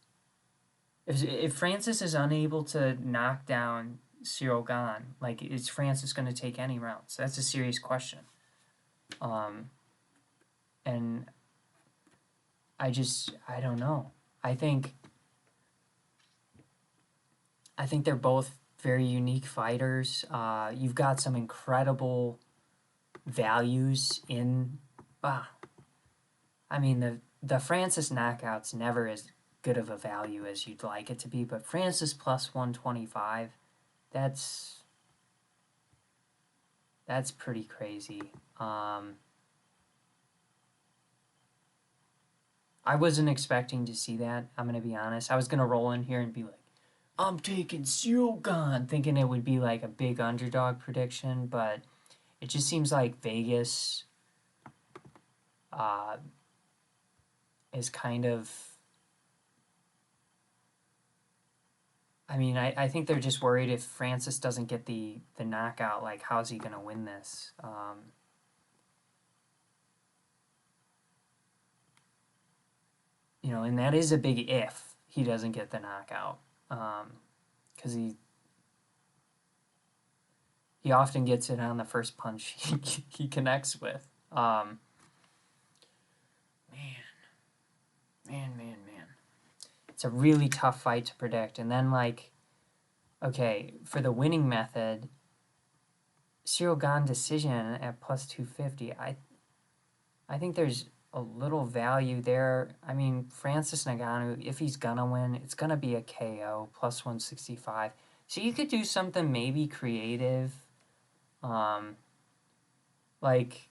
If Francis is unable to knock down Cyril Gane, like, is Francis going to take any rounds? That's a serious question. And I don't know. I think they're both very unique fighters. You've got some incredible values in... I mean, the Francis knockout's never as good of a value as you'd like it to be, but Francis plus 125, that's pretty crazy. I wasn't expecting to see that, I'm going to be honest. I was going to roll in here and be like, I'm taking Cyril Gane, thinking it would be like a big underdog prediction, but it just seems like Vegas is kind of... I mean, I think they're just worried if Francis doesn't get the knockout, like, how's he going to win this? And that is a big if. he doesn't get the knockout. Because he often gets it on the first punch he connects with. Man. It's a really tough fight to predict. And then, like, okay, for the winning method, Cyril Gane decision at plus 250, I think there's a little value there. I mean, Francis Ngannou, if he's gonna win, it's gonna be a KO, plus 165. So you could do something maybe creative. Like,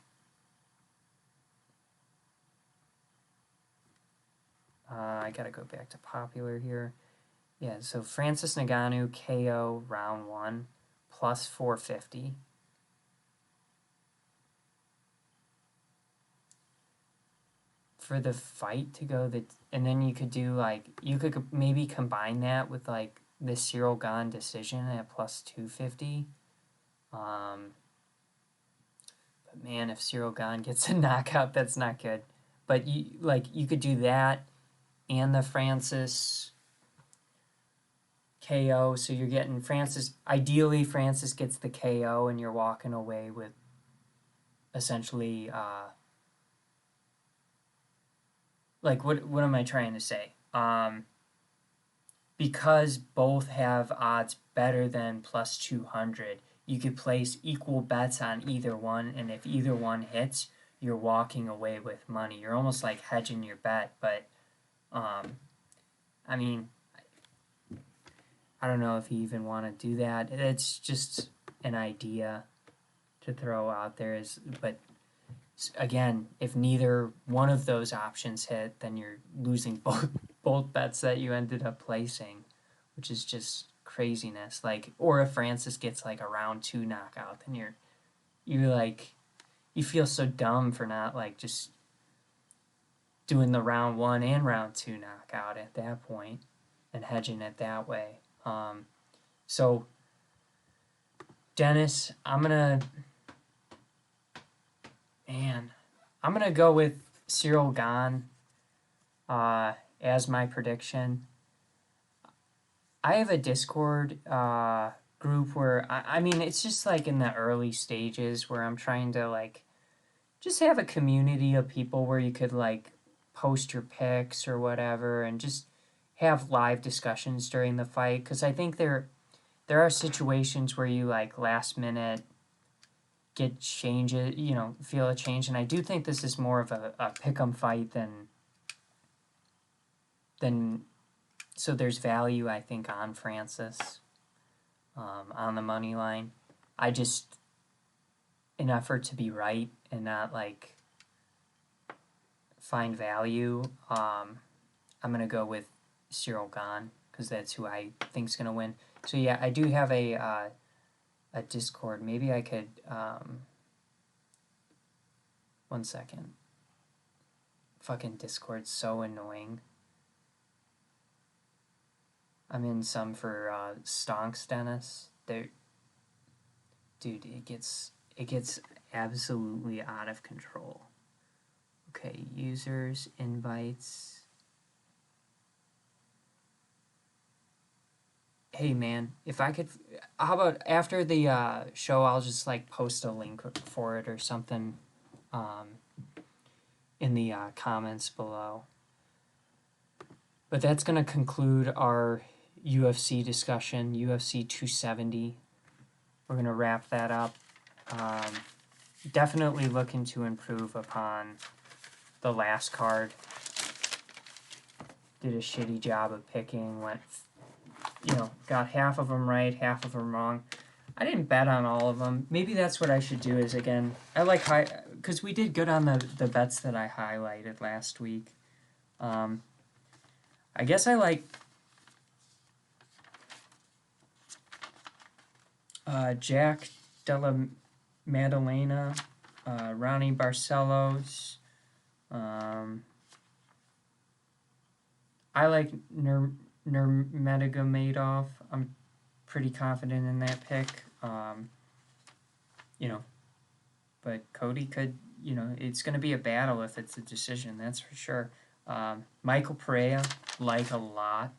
I gotta go back to popular here. Yeah, so Francis Ngannou, KO, round 1, plus 450. For the fight to go, and then you could do, like, you could maybe combine that with, like, the Cyril Gane decision at plus 250. But man, if Cyril Gane gets a knockout, that's not good. But you could do that and the Francis KO, so you're getting Francis. Ideally, Francis gets the KO, and you're walking away with essentially, like, what am I trying to say? Because both have odds better than plus 200, you could place equal bets on either one, and if either one hits, you're walking away with money. You're almost like hedging your bet, but I mean, I don't know if you even want to do that. It's just an idea to throw out there. But again, if neither one of those options hit, then you're losing both bets that you ended up placing, which is just craziness. Like, or if Francis gets like a round 2 knockout, then you're like, you feel so dumb for not like just doing the round 1 and round 2 knockout at that point and hedging it that way. So Dennis, I'm gonna go with Cyril Gane as my prediction. I have a Discord group where I mean, it's just like in the early stages where I'm trying to like just have a community of people where you could like post your picks or whatever and just have live discussions during the fight, because I think there are situations where you like last minute get changes, feel a change, and I do think this is more of a pick'em fight than so there's value, I think, on Francis on the money line. I just, in effort to be right and not like find value, I'm gonna go with Cyril Gane because that's who I think's gonna win. So yeah, I do have a Discord. Maybe I could 1 second. Fucking Discord's so annoying. I'm in some for Stonks, Dennis. Dude, it gets absolutely out of control. Okay, users, invites. Hey man, if I could, how about after the show, I'll just like post a link for it or something in the comments below. But that's going to conclude our UFC discussion, UFC 270. We're going to wrap that up. Definitely looking to improve upon the last card. Did a shitty job of picking, got half of them right, half of them wrong. I didn't bet on all of them. Maybe that's what I should do is, again, I like because we did good on the bets that I highlighted last week. I guess I like Jack Della Madelena, Ronnie Barcelos. I like Nurmagomedov. I'm pretty confident in that pick. But Cody could, it's going to be a battle if it's a decision, that's for sure. Michael Pereira, like a lot.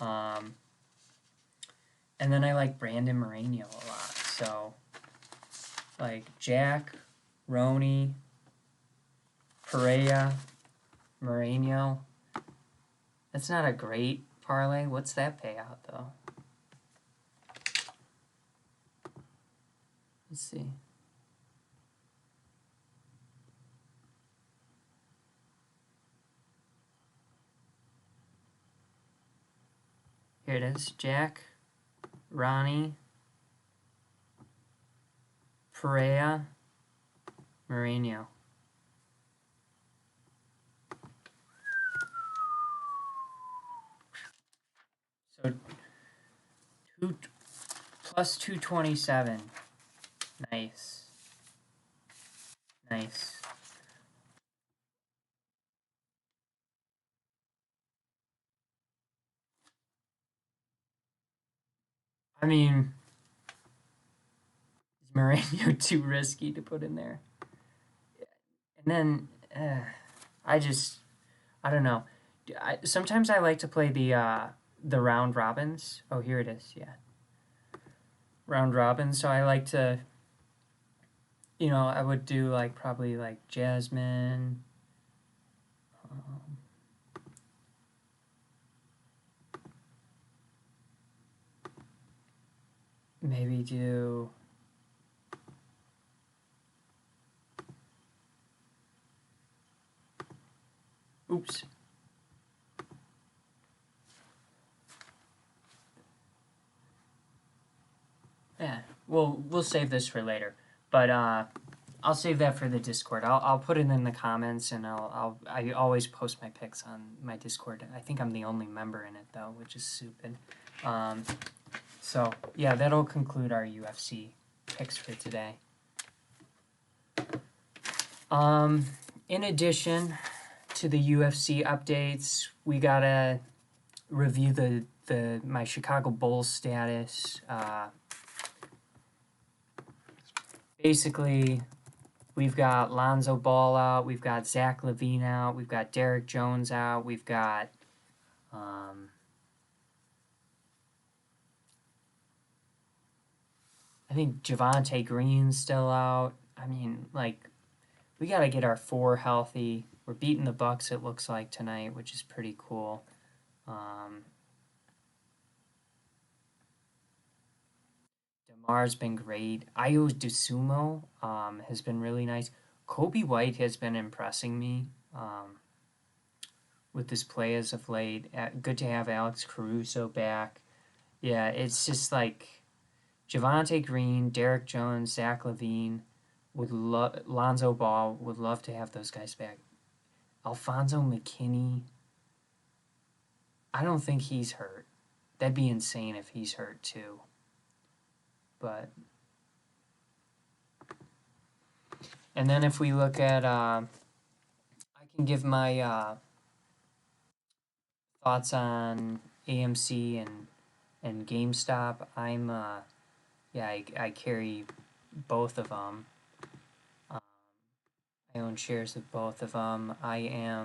Um, and then I like Brandon Mourinho a lot. So, like Jack, Ryoni, Pereira, Mourinho. That's not a great parlay. What's that payout, though? Let's see. Here it is. Jack, Ronnie, Pereira, Mourinho. So two plus 227. Nice. Nice. I mean, is Mourinho too risky to put in there? And then I don't know. Sometimes I like to play the round robins. Oh, here it is. Yeah, round robins. So I like to, I would do like probably like Jasmine. Um, maybe do. Oops. Yeah, we'll save this for later, but I'll save that for the Discord. I'll put it in the comments, and I always post my picks on my Discord. I think I'm the only member in it though, which is stupid. Um, so yeah, that'll conclude our UFC picks for today. Um, in addition to the UFC updates, we gotta review the my Chicago Bulls status. Basically, we've got Lonzo Ball out, we've got Zach LaVine out, we've got Derek Jones out, we've got I think Javante Green's still out. I mean, like, we got to get our four healthy. We're beating the Bucks, it looks like, tonight, which is pretty cool. DeMar's been great. Ayo DeSumo has been really nice. Kobe White has been impressing me with this play as of late. Good to have Alex Caruso back. Yeah, it's just like Javante Green, Derek Jones, Zach LaVine, Lonzo Ball, would love to have those guys back. Alfonso McKinney, I don't think he's hurt. That'd be insane if he's hurt too. But and then if we look at, I can give my thoughts on AMC and GameStop. Yeah, I carry both of them. I own shares of both of them. I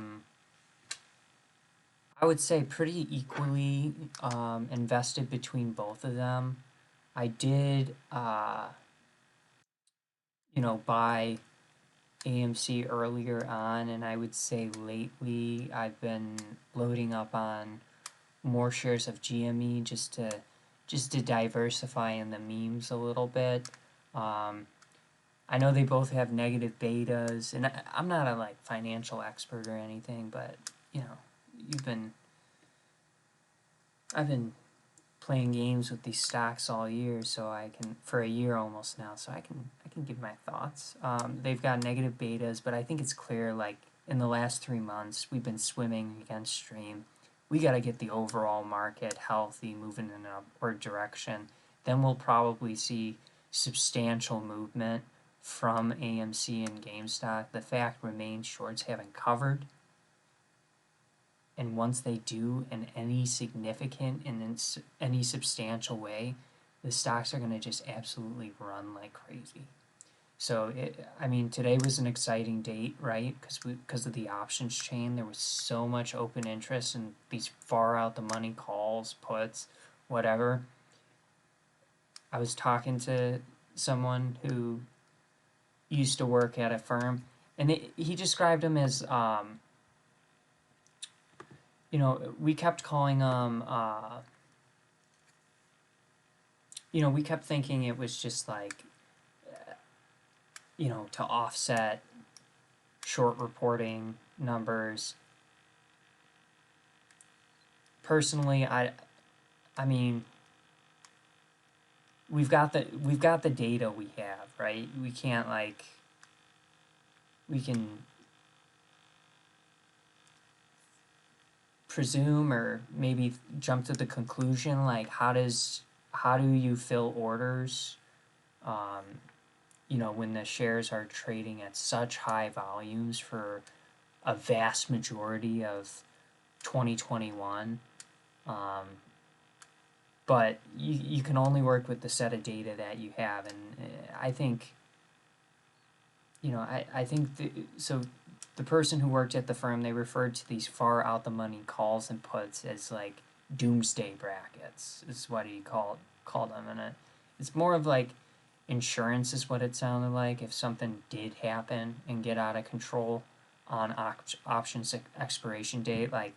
would say, pretty equally invested between both of them. I did, buy AMC earlier on, and I would say lately I've been loading up on more shares of GME just to diversify in the memes a little bit. Um, I know they both have negative betas, and I'm not a like financial expert or anything, but you know, you've been I've been playing games with these stocks all year, so I can for a year almost now, so I can give my thoughts. They've got negative betas, but I think it's clear like in the last 3 months we've been swimming against stream. We got to get the overall market healthy, moving in an upward direction. Then we'll probably see substantial movement from AMC and GameStop. The fact remains, shorts haven't covered. And once they do in any significant and in any substantial way, the stocks are going to just absolutely run like crazy. So I mean, today was an exciting date, right? Because of the options chain, there was so much open interest in these far out the money calls, puts, whatever. I was talking to someone who used to work at a firm, and he described them as, we kept calling them, we kept thinking it was just like, to offset short reporting numbers. Personally, I mean, we've got the data we have, right? We can't like we can presume or maybe jump to the conclusion like how do you fill orders um, when the shares are trading at such high volumes for a vast majority of 2021. um, but you can only work with the set of data that you have, and I think I think so the person who worked at the firm, they referred to these far out the money calls and puts as like doomsday brackets is what he called them, and it's more of like insurance is what it sounded like if something did happen and get out of control on options expiration date. Like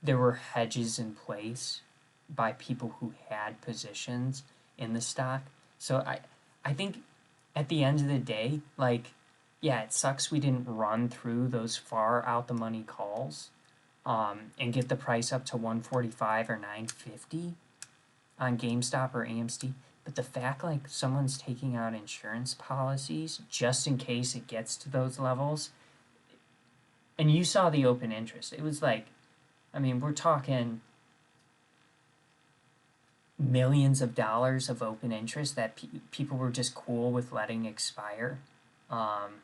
there were hedges in place by people who had positions in the stock. So I think at the end of the day, like, yeah, it sucks we didn't run through those far out the money calls, and get the price up to 145 or 950 on GameStop or AMC. But the fact like someone's taking out insurance policies just in case it gets to those levels, and you saw the open interest. It was like, I mean, we're talking millions of dollars of open interest that people were just cool with letting expire, um,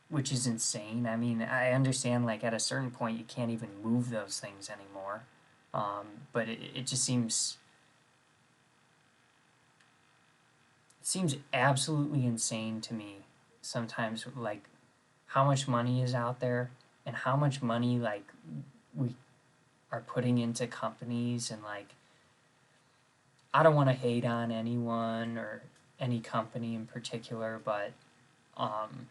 which is insane. I mean, I understand like at a certain point you can't even move those things anymore, but it just seems absolutely insane to me sometimes, like how much money is out there and how much money like we are putting into companies. And like I don't want to hate on anyone or any company in particular, but um,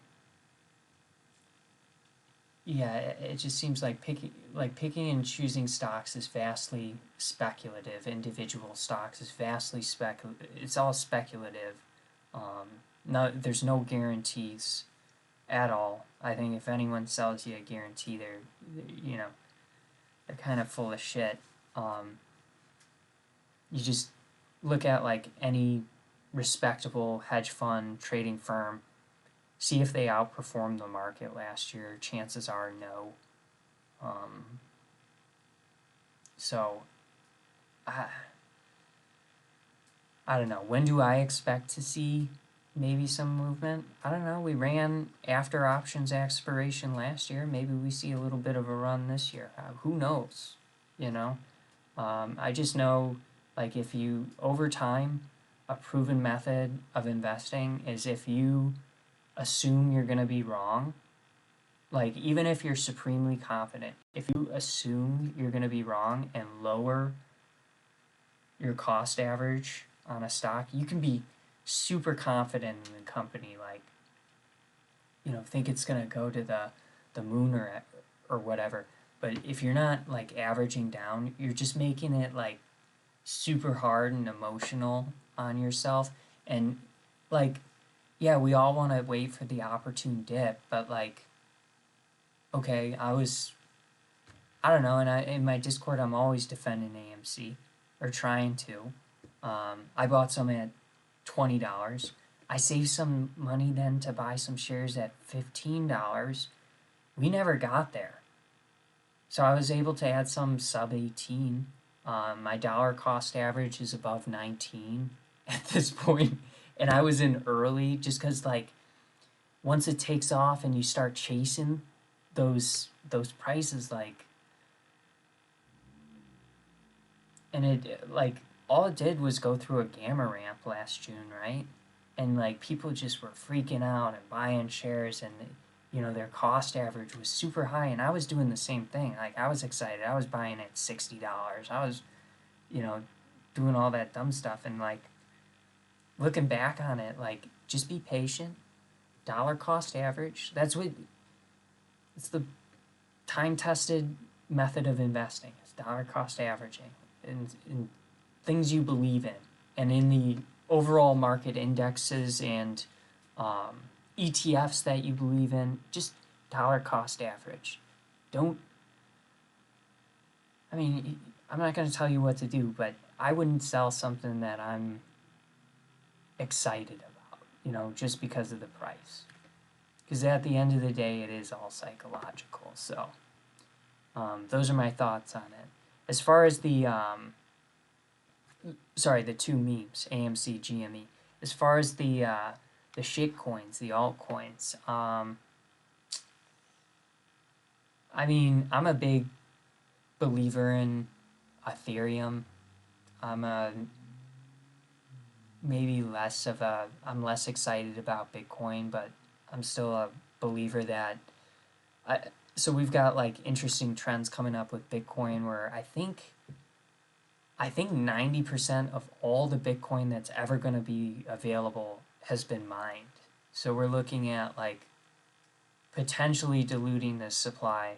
yeah, it just seems like picking and choosing stocks is vastly speculative. Individual stocks is vastly speculative. It's all speculative. No, there's no guarantees at all. I think if anyone sells you a guarantee, you know they're kind of full of shit. You just look at like any respectable hedge fund trading firm, see if they outperformed the market last year. Chances are no. Um, so I, I don't know. When do I expect to see maybe some movement? I don't know. We ran after options expiration last year. Maybe we see a little bit of a run this year. Who knows? You know? I just know, like, if you, over time, a proven method of investing is if you assume you're going to be wrong, like, even if you're supremely confident, if you assume you're going to be wrong and lower your cost average on a stock, you can be super confident in the company, like, think it's going to go to the moon or whatever. But if you're not like averaging down, you're just making it like super hard and emotional on yourself. And like, yeah, we all want to wait for the opportune dip, but like, okay, I don't know, and in my Discord I'm always defending AMC or trying to. I bought some at $20. I saved some money then to buy some shares at $15. We never got there. So I was able to add some sub 18. My dollar cost average is above 19 at this point, and I was in early just because like once it takes off and you start chasing those prices, like, and it like all it did was go through a gamma ramp last June, right? and like people just were freaking out and buying shares, and you know their cost average was super high, and I was doing the same thing. Like I was excited, I was buying at $60, I was, you know, doing all that dumb stuff, and like looking back on it, like just be patient. Dollar cost average, that's what it's the time tested method of investing. It's dollar cost averaging in things you believe in, and in the overall market indexes and um, ETFs that you believe in. Just dollar cost average. Don't. I mean, I'm not going to tell you what to do, but I wouldn't sell something that I'm excited about, you know, just because of the price. Because at the end of the day, it is all psychological. So, those are my thoughts on it. As far as the the two memes, AMC, GME. As far as the shit coins, the altcoins, I mean, I'm a big believer in Ethereum. I'm I'm less excited about Bitcoin, but I'm still a believer that so we've got like interesting trends coming up with Bitcoin where I think 90% of all the Bitcoin that's ever going to be available has been mined. So we're looking at like potentially diluting this supply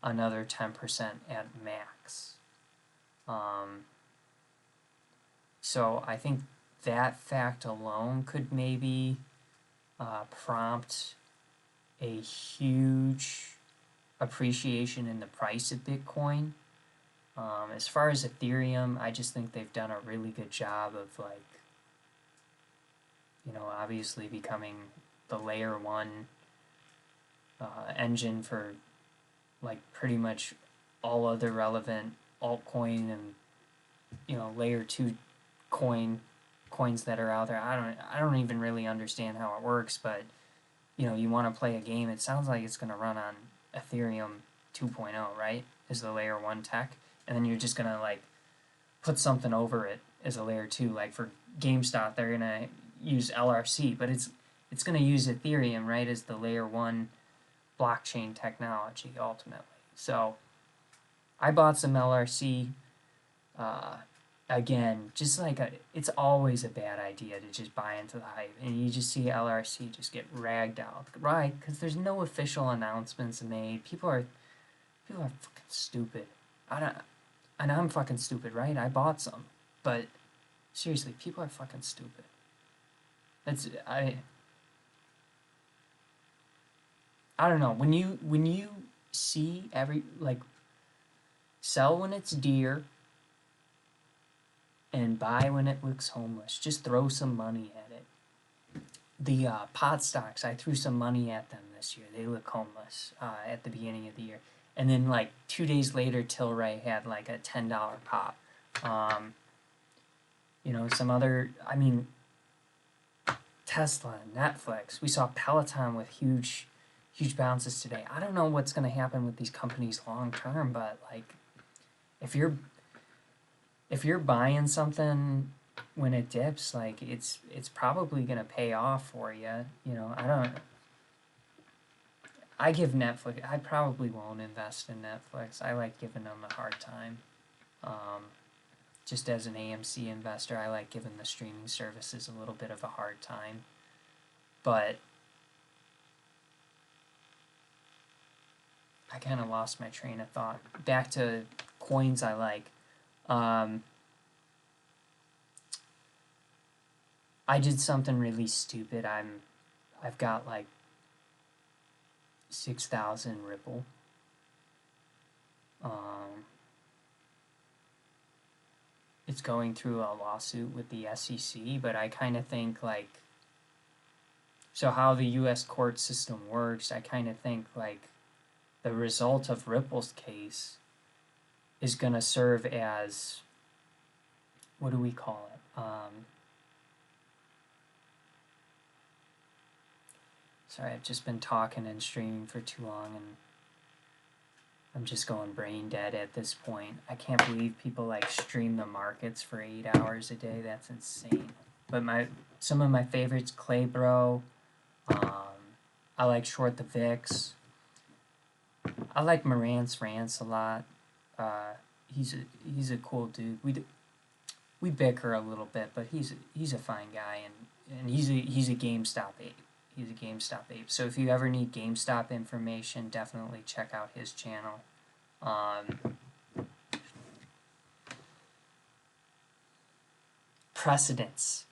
another 10% at max. So I think that fact alone could maybe prompt a huge appreciation in the price of Bitcoin. As far as Ethereum, I just think they've done a really good job of like, you know, obviously becoming the layer one engine for like pretty much all other relevant altcoin and, you know, layer two coins that are out there. I don't even really understand how it works, but you know, you want to play a game, it sounds like it's going to run on Ethereum 2.0, right? Is the layer 1 tech, and then you're just going to like put something over it as a layer 2. Like for GameStop, they're going to use LRC, but it's going to use Ethereum, right, as the layer 1 blockchain technology ultimately. So I bought some LRC. Again, just like it's always a bad idea to just buy into the hype, and you just see LRC just get ragged out, right? Because there's no official announcements made. People are fucking stupid. And I'm fucking stupid, right? I bought some, but seriously, people are fucking stupid. I don't know. When you see like sell when it's dear and buy when it looks homeless. Just throw some money at it. The pot stocks, I threw some money at them this year. They look homeless at the beginning of the year. And then like 2 days later, Tilray had like a $10 pop. You know, some other, I mean, Tesla, Netflix. We saw Peloton with huge bounces today. I don't know what's going to happen with these companies long term, but like if you're buying something when it dips, like it's probably gonna pay off for you. You know, I give Netflix. I probably won't invest in Netflix. I like giving them a hard time. Just as an AMC investor, I like giving the streaming services a little bit of a hard time. But I kind of lost my train of thought. Back to coins I like. I did something really stupid. I've got like 6,000 Ripple. It's going through a lawsuit with the SEC, but I kind of think like, so how the U.S. court system works, I kind of think like the result of Ripple's case is going to serve as, what do we call it? Sorry, I've just been talking and streaming for too long, and I'm just going brain dead at this point. I can't believe people like stream the markets for 8 hours a day. That's insane. but some of my favorites, Claybro. I like Short the Vix. I like Morant's Rants a lot. He's a cool dude. We bicker a little bit, but he's a fine guy, and he's a GameStop ape. He's a GameStop ape. So if you ever need GameStop information, definitely check out his channel. Precedents.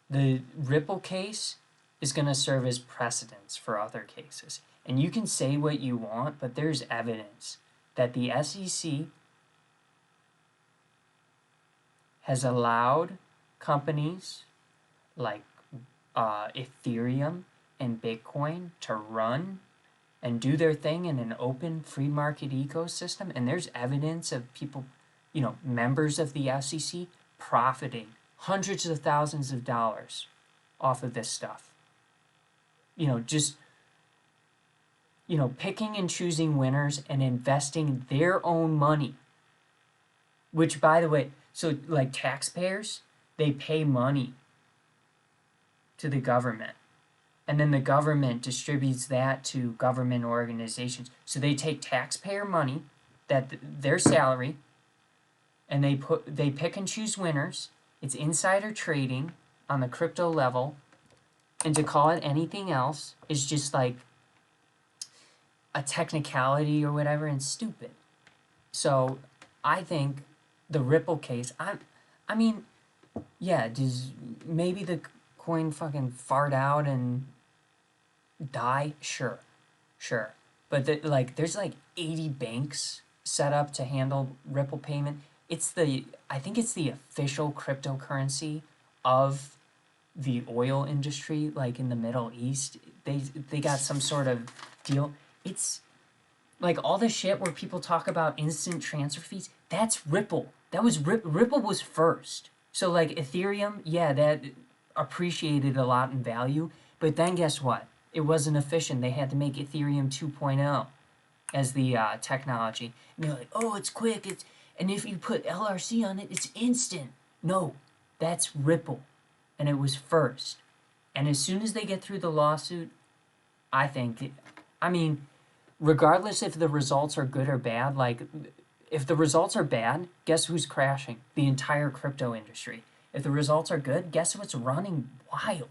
The Ripple case is going to serve as precedents for other cases. And you can say what you want, but there's evidence that the SEC has allowed companies like Ethereum and Bitcoin to run and do their thing in an open free market ecosystem. And there's evidence of people, members of the SEC profiting hundreds of thousands of dollars off of this stuff. Just picking and choosing winners and investing their own money. Which, by the way, so like taxpayers, they pay money to the government. And then the government distributes that to government organizations. So they take taxpayer money, their salary, and they pick and choose winners. It's insider trading on the crypto level. And to call it anything else is just like a technicality or whatever and stupid. So I think the Ripple case, I mean, yeah, does maybe the coin fucking fart out and die? Sure. But there's like 80 banks set up to handle Ripple payment. I think it's the official cryptocurrency of the oil industry, like in the Middle East. They got some sort of deal. It's like all the shit where people talk about instant transfer fees. That's Ripple. That was Ripple was first. So like Ethereum, yeah, that appreciated a lot in value. But then guess what? It wasn't efficient. They had to make Ethereum 2.0 as the technology. And they're like, oh, it's quick. And if you put LRC on it, it's instant. No, that's Ripple. And it was first. And as soon as they get through the lawsuit, regardless if the results are good or bad, like if the results are bad, guess who's crashing? The entire crypto industry. If the results are good, guess what's running wild?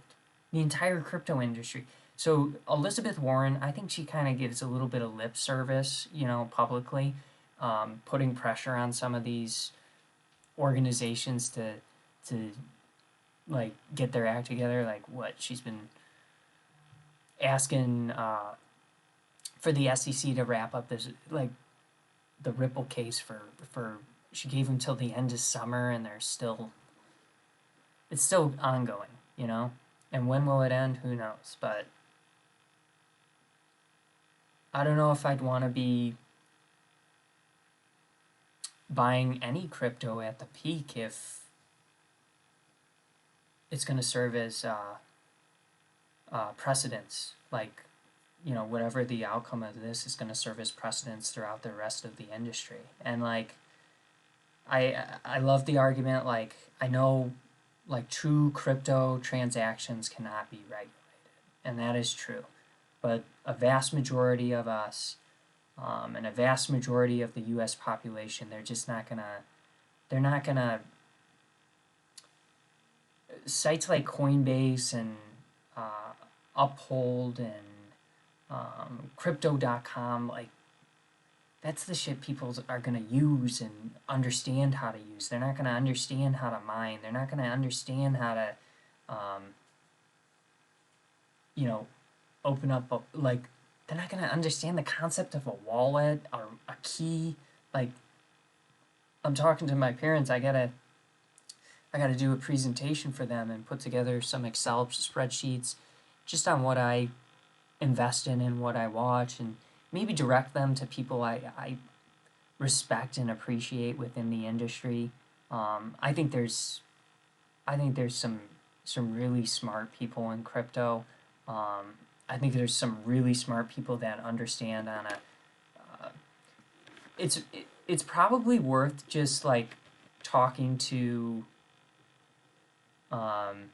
The entire crypto industry. So Elizabeth Warren, I think she kind of gives a little bit of lip service, publicly, putting pressure on some of these organizations to like get their act together. Like what she's been asking for the SEC to wrap up this, like the Ripple case for she gave them till the end of summer, and it's still ongoing, And when will it end? Who knows? But I don't know if I'd want to be buying any crypto at the peak if it's going to serve as precedents. Like, whatever the outcome of this is going to serve as precedents throughout the rest of the industry. And like, I love the argument. Like, I know, like, true crypto transactions cannot be regulated, and that is true. But a vast majority of us, and a vast majority of the U.S. population, they're not gonna. Sites like Coinbase and Uphold and Crypto.com, like, that's the shit people are going to use and understand how to use. They're not going to understand how to mine. They're not going to understand how to, open up, they're not going to understand the concept of a wallet or a key. Like, I'm talking to my parents, I gotta do a presentation for them and put together some Excel spreadsheets just on what I invest in and what I watch, and maybe direct them to people I respect and appreciate within the industry. I think there's some really smart people in crypto. I think there's some really smart people that understand on a. It's probably worth just like talking to Um,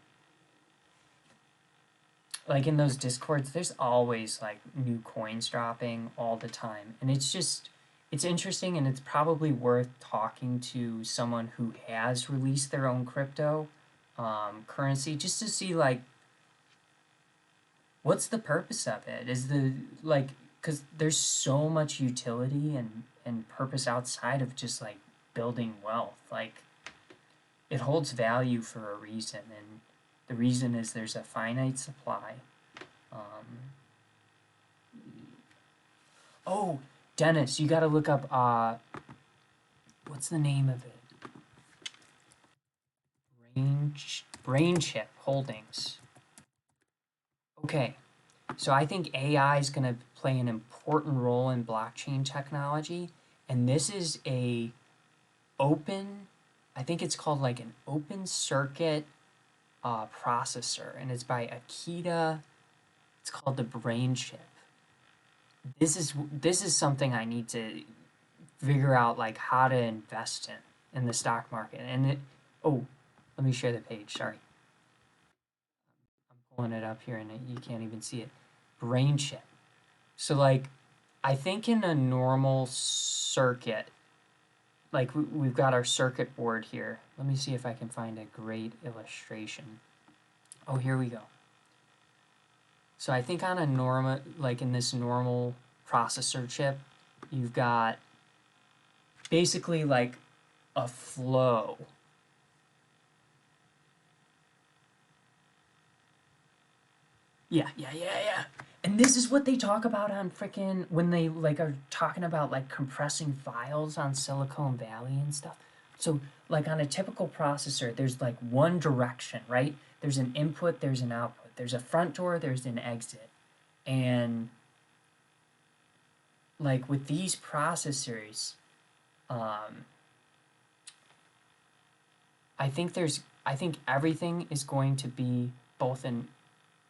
like in those discords, there's always like new coins dropping all the time, and it's interesting, and it's probably worth talking to someone who has released their own crypto currency just to see like what's the purpose of it. Is the like because there's so much utility and purpose outside of just like building wealth. Like it holds value for a reason, and the reason is there's a finite supply. Um, oh, Dennis, you got to look up what's the name of it? Brain Chip Holdings. Okay, so I think AI is going to play an important role in blockchain technology, and this is a open. I think it's called like an open circuit processor, and it's by Akita. It's called the Brain Chip. This is something I need to figure out like how to invest in the stock market. And oh, let me share the page. Sorry, I'm pulling it up here and you can't even see it. Brain chip. So like, I think in a normal circuit, like we've got our circuit board here. Let me see if I can find a great illustration. Oh, here we go. So I think on a normal, like in this normal processor chip, you've got basically like a flow. Yeah. And this is what they talk about on frickin' when they like are talking about like compressing files on Silicon Valley and stuff. So like on a typical processor, there's like one direction, right? There's an input, there's an output. There's a front door, there's an exit. And like with these processors, um, I think everything is going to be both an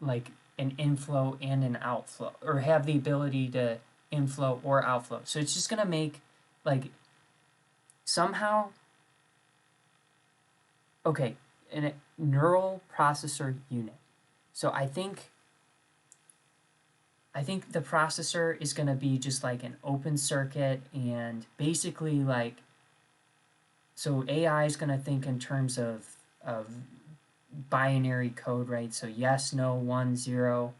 like an inflow and an outflow, or have the ability to inflow or outflow. So it's just gonna make like somehow okay in a neural processor unit. So I think the processor is gonna be just like an open circuit, and basically like so AI is gonna think in terms of binary code, right? So yes, no, one, zero,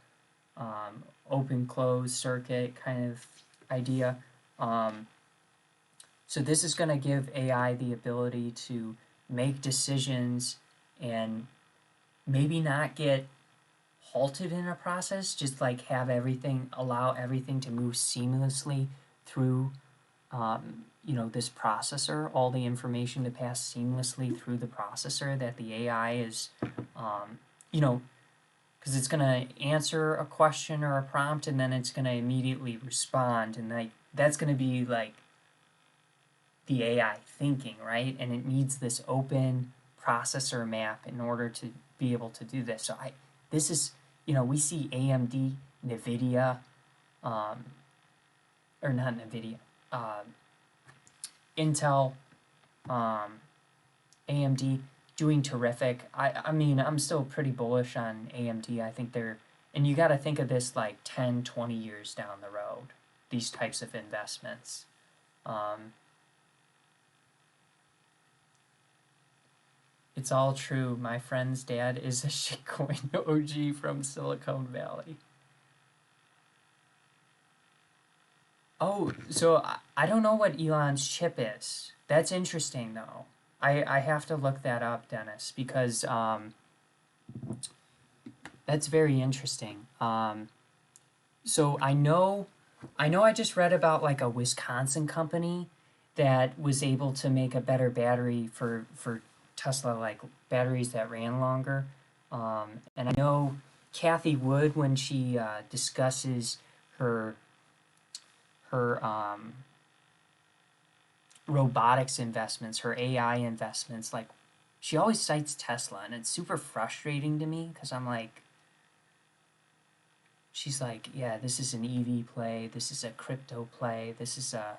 open close circuit kind of idea. Um, so this is going to give AI the ability to make decisions and maybe not get halted in a process, just like allow everything to move seamlessly through, this processor, all the information to pass seamlessly through the processor that the AI is, um, you know, because it's going to answer a question or a prompt and then it's going to immediately respond, and like that's going to be like the AI thinking, right? And it needs this open processor map in order to be able to do this. So this is, we see AMD, NVIDIA, um, or not NVIDIA, uh, Intel, um, AMD doing terrific. I mean, I'm still pretty bullish on AMD. I think and you got to think of this like 10, 20 years down the road, these types of investments. Um, it's all true. My friend's dad is a shitcoin OG from Silicon Valley. Oh, so I don't know what Elon's chip is. That's interesting though. I have to look that up, Dennis, because that's very interesting. So I know I just read about like a Wisconsin company that was able to make a better battery for Tesla, like batteries that ran longer. And I know Kathy Wood, when she discusses her her robotics investments, her AI investments, like she always cites Tesla, and it's super frustrating to me because I'm like, she's like, yeah, this is an EV play, this is a crypto play, this is a,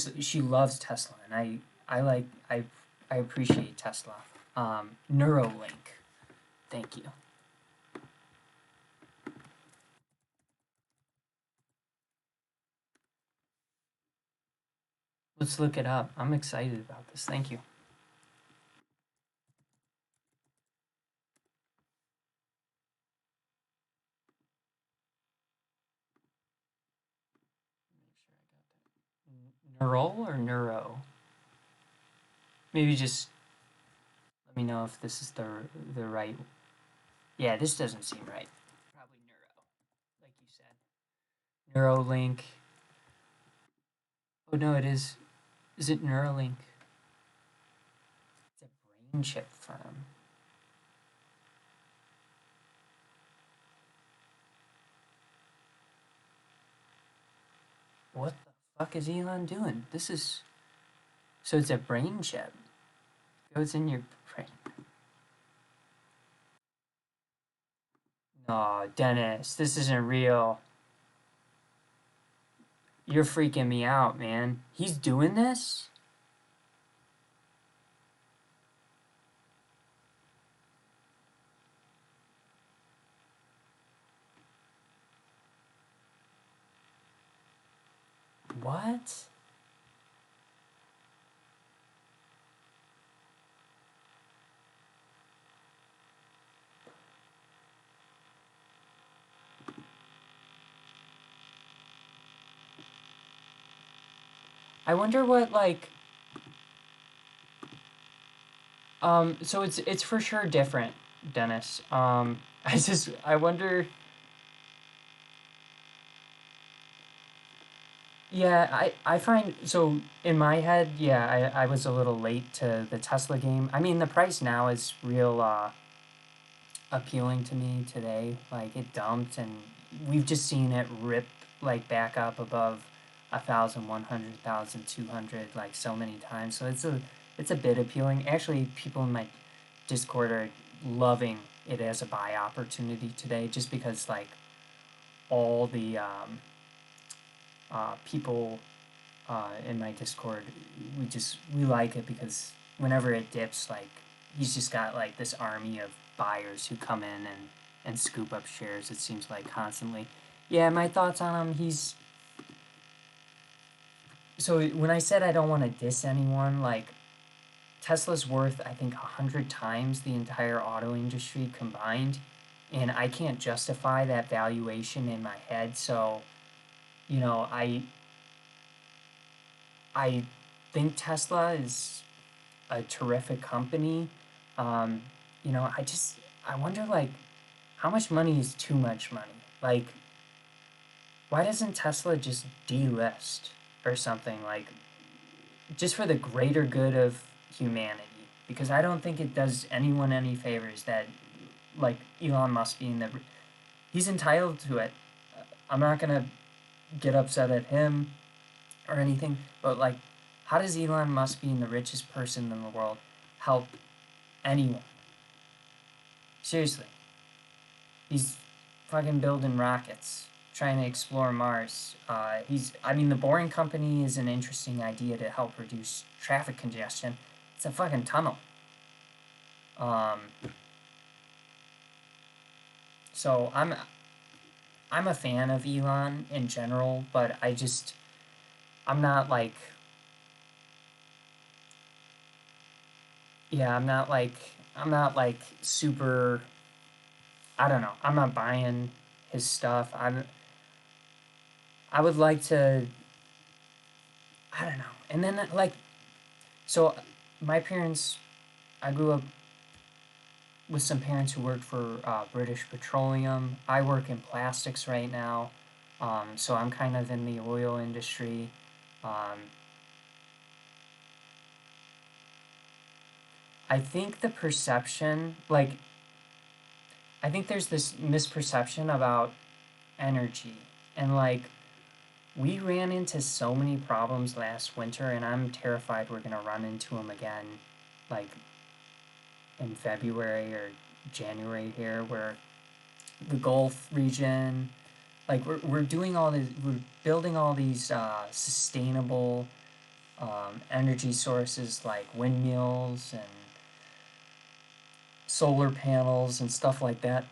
she loves Tesla, and I appreciate Tesla. Neuralink. Thank you. Let's look it up. I'm excited about this. Thank you. Neural or neuro? Maybe just let me know if this is the right. Yeah, this doesn't seem right. Probably neuro, like you said. Neuralink. Oh no, it is. Is it Neuralink? It's a brain chip firm. What the fuck is Elon doing? This is. So it's a brain chip. It goes in your brain. No, Dennis, this isn't real. You're freaking me out, man. He's doing this? What? I wonder what like so it's for sure different, Dennis. I wonder. Yeah, I find so in my head, yeah, I was a little late to the Tesla game. I mean, the price now is real appealing to me today. Like it dumped, and we've just seen it rip like back up above 1,000, 100,000, 200, like so many times. So it's a bit appealing. Actually, people in my Discord are loving it as a buy opportunity today, just because like all the people in my Discord, we like it because whenever it dips, like he's just got like this army of buyers who come in and scoop up shares. It seems like constantly. Yeah, my thoughts on him. He's so when I said I don't want to diss anyone, like Tesla's worth I think 100 times the entire auto industry combined, and I can't justify that valuation in my head. So you know, I think Tesla is a terrific company. Um, I wonder like how much money is too much money? Like, why doesn't Tesla just delist or something like just for the greater good of humanity? Because I don't think it does anyone any favors that like Elon Musk being the he's entitled to it. I'm not gonna get upset at him or anything, but like, how does Elon Musk being the richest person in the world help anyone? Seriously, he's fucking building rockets, trying to explore Mars. I mean, the Boring Company is an interesting idea to help reduce traffic congestion. It's a fucking tunnel. Um, so I'm a fan of Elon in general, but I'm not like yeah, I'm not like super. I don't know. I'm not buying his stuff. I would like to. I don't know. And then like so, my parents. I grew up with some parents who worked for British Petroleum. I work in plastics right now, so I'm kind of in the oil industry. Um, I think the perception, like, I think there's this misperception about energy. And, like, we ran into so many problems last winter, and I'm terrified we're going to run into them again, like, in February or January here, where the Gulf region, like, we're doing all this, we're building all these sustainable energy sources like windmills and solar panels and stuff like that.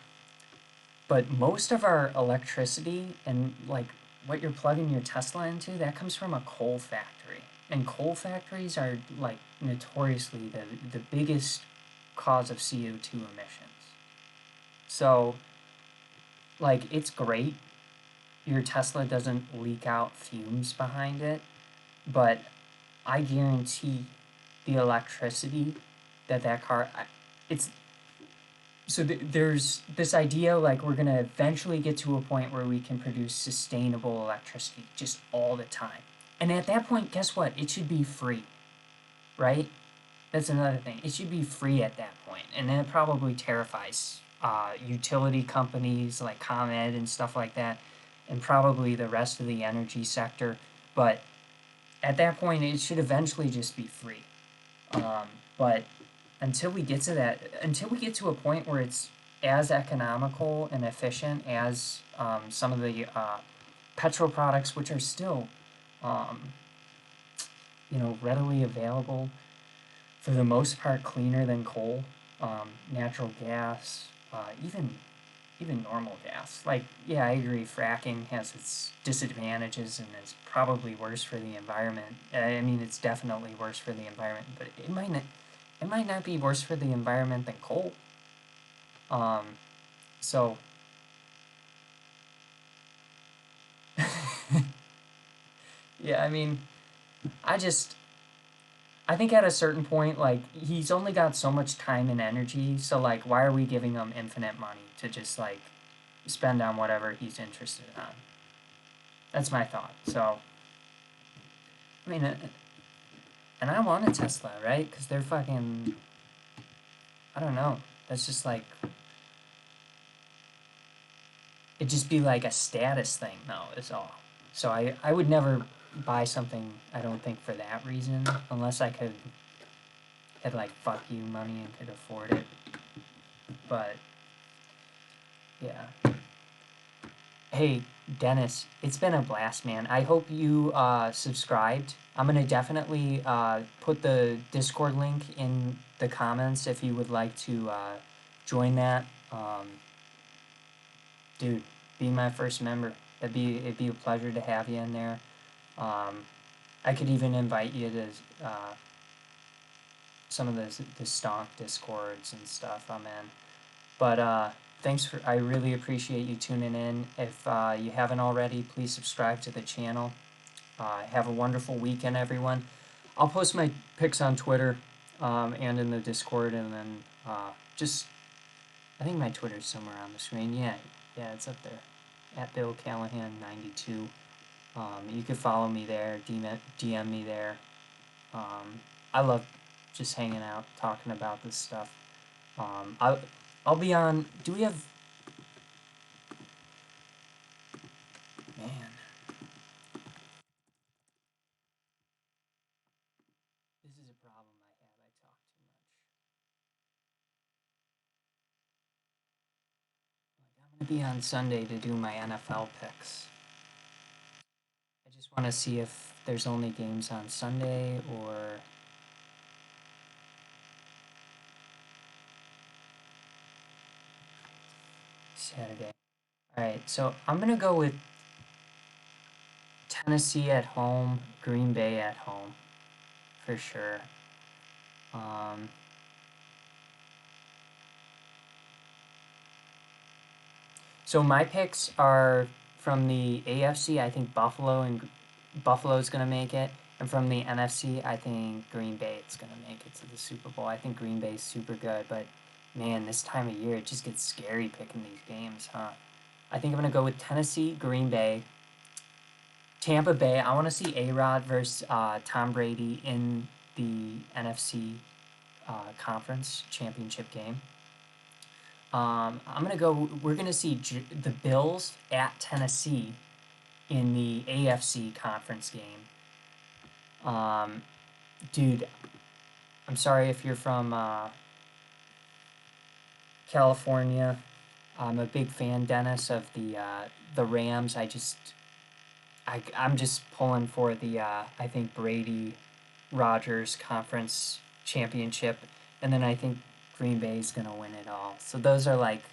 But most of our electricity and like what you're plugging your Tesla into, that comes from a coal factory. And coal factories are like notoriously the biggest cause of CO2 emissions. So like it's great your Tesla doesn't leak out fumes behind it, but I guarantee the electricity that car it's so there's this idea like we're going to eventually get to a point where we can produce sustainable electricity just all the time. And at that point, guess what? It should be free, right? That's another thing. It should be free at that point. And that probably terrifies utility companies like ComEd and stuff like that, and probably the rest of the energy sector. But at that point, it should eventually just be free. But until we get to that, until we get to a point where it's as economical and efficient as some of the petrol products, which are still, um, readily available, for the most part cleaner than coal, natural gas, even normal gas. Like, yeah, I agree. Fracking has its disadvantages and it's probably worse for the environment. I mean, it's definitely worse for the environment, but it might not be worse for the environment than coal. Um, so yeah, I mean, I just I think at a certain point, like he's only got so much time and energy, so like, why are we giving him infinite money to just like spend on whatever he's interested on? That's my thought. So, I mean, and I want a Tesla, right? Because they're fucking. I don't know. That's just like it'd just be like a status thing, though. Is all. So I would never buy something. I don't think for that reason, unless I could had like fuck you money and could afford it. But yeah. Hey, Dennis, it's been a blast, man. I hope you subscribed. I'm gonna definitely put the Discord link in the comments if you would like to join that. Dude, be my first member. It'd be a pleasure to have you in there. Um, I could even invite you to some of the stonk discords and stuff I'm in. But thanks for. I really appreciate you tuning in. If you haven't already, please subscribe to the channel. Have a wonderful weekend, everyone. I'll post my pics on Twitter and in the Discord, and then just I think my Twitter's somewhere on the screen. Yeah, it's up there at Bill Callahan 92. You can follow me there, DM me there. I love just hanging out, talking about this stuff. I'll be on. Do we have? Man, this is a problem I have. I talk too much. Like I'm gonna be on Sunday to do my NFL picks. I just want to see if there's only games on Sunday or Saturday. All right, so I'm gonna go with Tennessee at home, Green Bay at home, for sure. Um, so my picks are from the AFC. I think Buffalo's gonna make it, and from the NFC, I think Green Bay is gonna make it to the Super Bowl. I think Green Bay's super good, but man, this time of year it just gets scary picking these games, huh? I think I'm gonna go with Tennessee, Green Bay, Tampa Bay. I want to see A-Rod versus Tom Brady in the NFC conference championship game. I'm gonna go. We're gonna see the Bills at Tennessee in the AFC conference game. Dude, I'm sorry if you're from California. I'm a big fan, Dennis, of the Rams. I'm just pulling for the I think Brady Rodgers conference championship, and then I think Green Bay's gonna win it all. So those are like,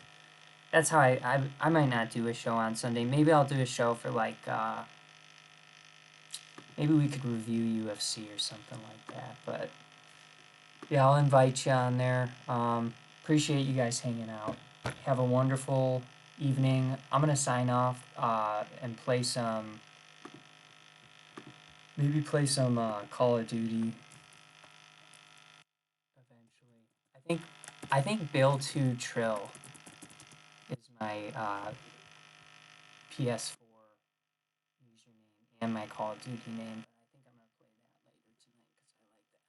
that's how I might not do a show on Sunday. Maybe I'll do a show for like, maybe we could review UFC or something like that. But yeah, I'll invite you on there. Appreciate you guys hanging out. Have a wonderful evening. I'm gonna sign off and play some, maybe play some Call of Duty eventually. I think Bill 2 Trill is my PS4 username and my Call of Duty name. But I think I'm gonna play that later tonight because I like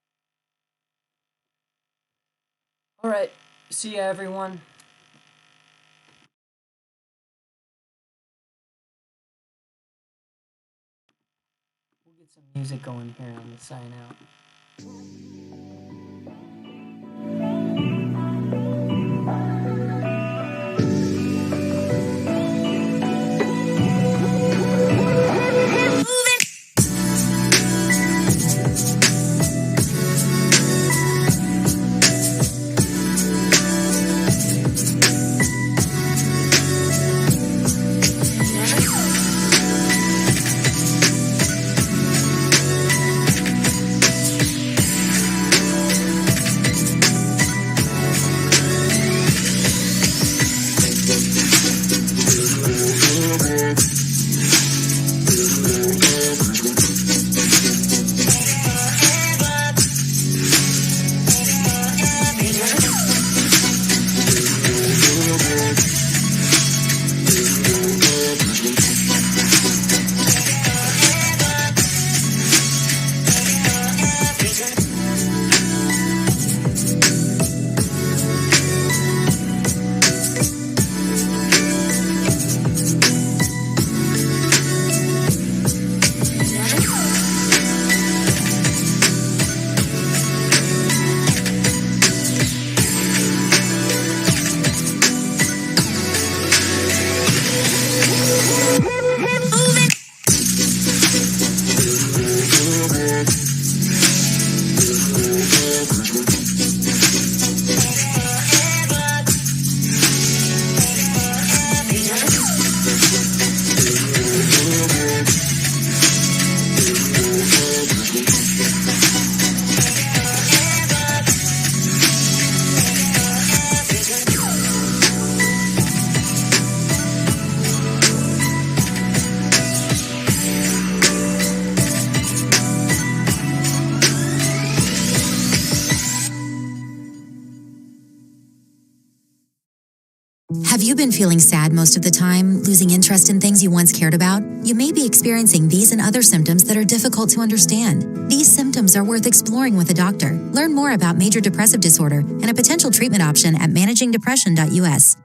that. All right, see ya, everyone. We'll get some music going here on the sign out. Have you been feeling sad most of the time, losing interest in things you once cared about? You may be experiencing these and other symptoms that are difficult to understand. These symptoms are worth exploring with a doctor. Learn more about major depressive disorder and a potential treatment option at managingdepression.us.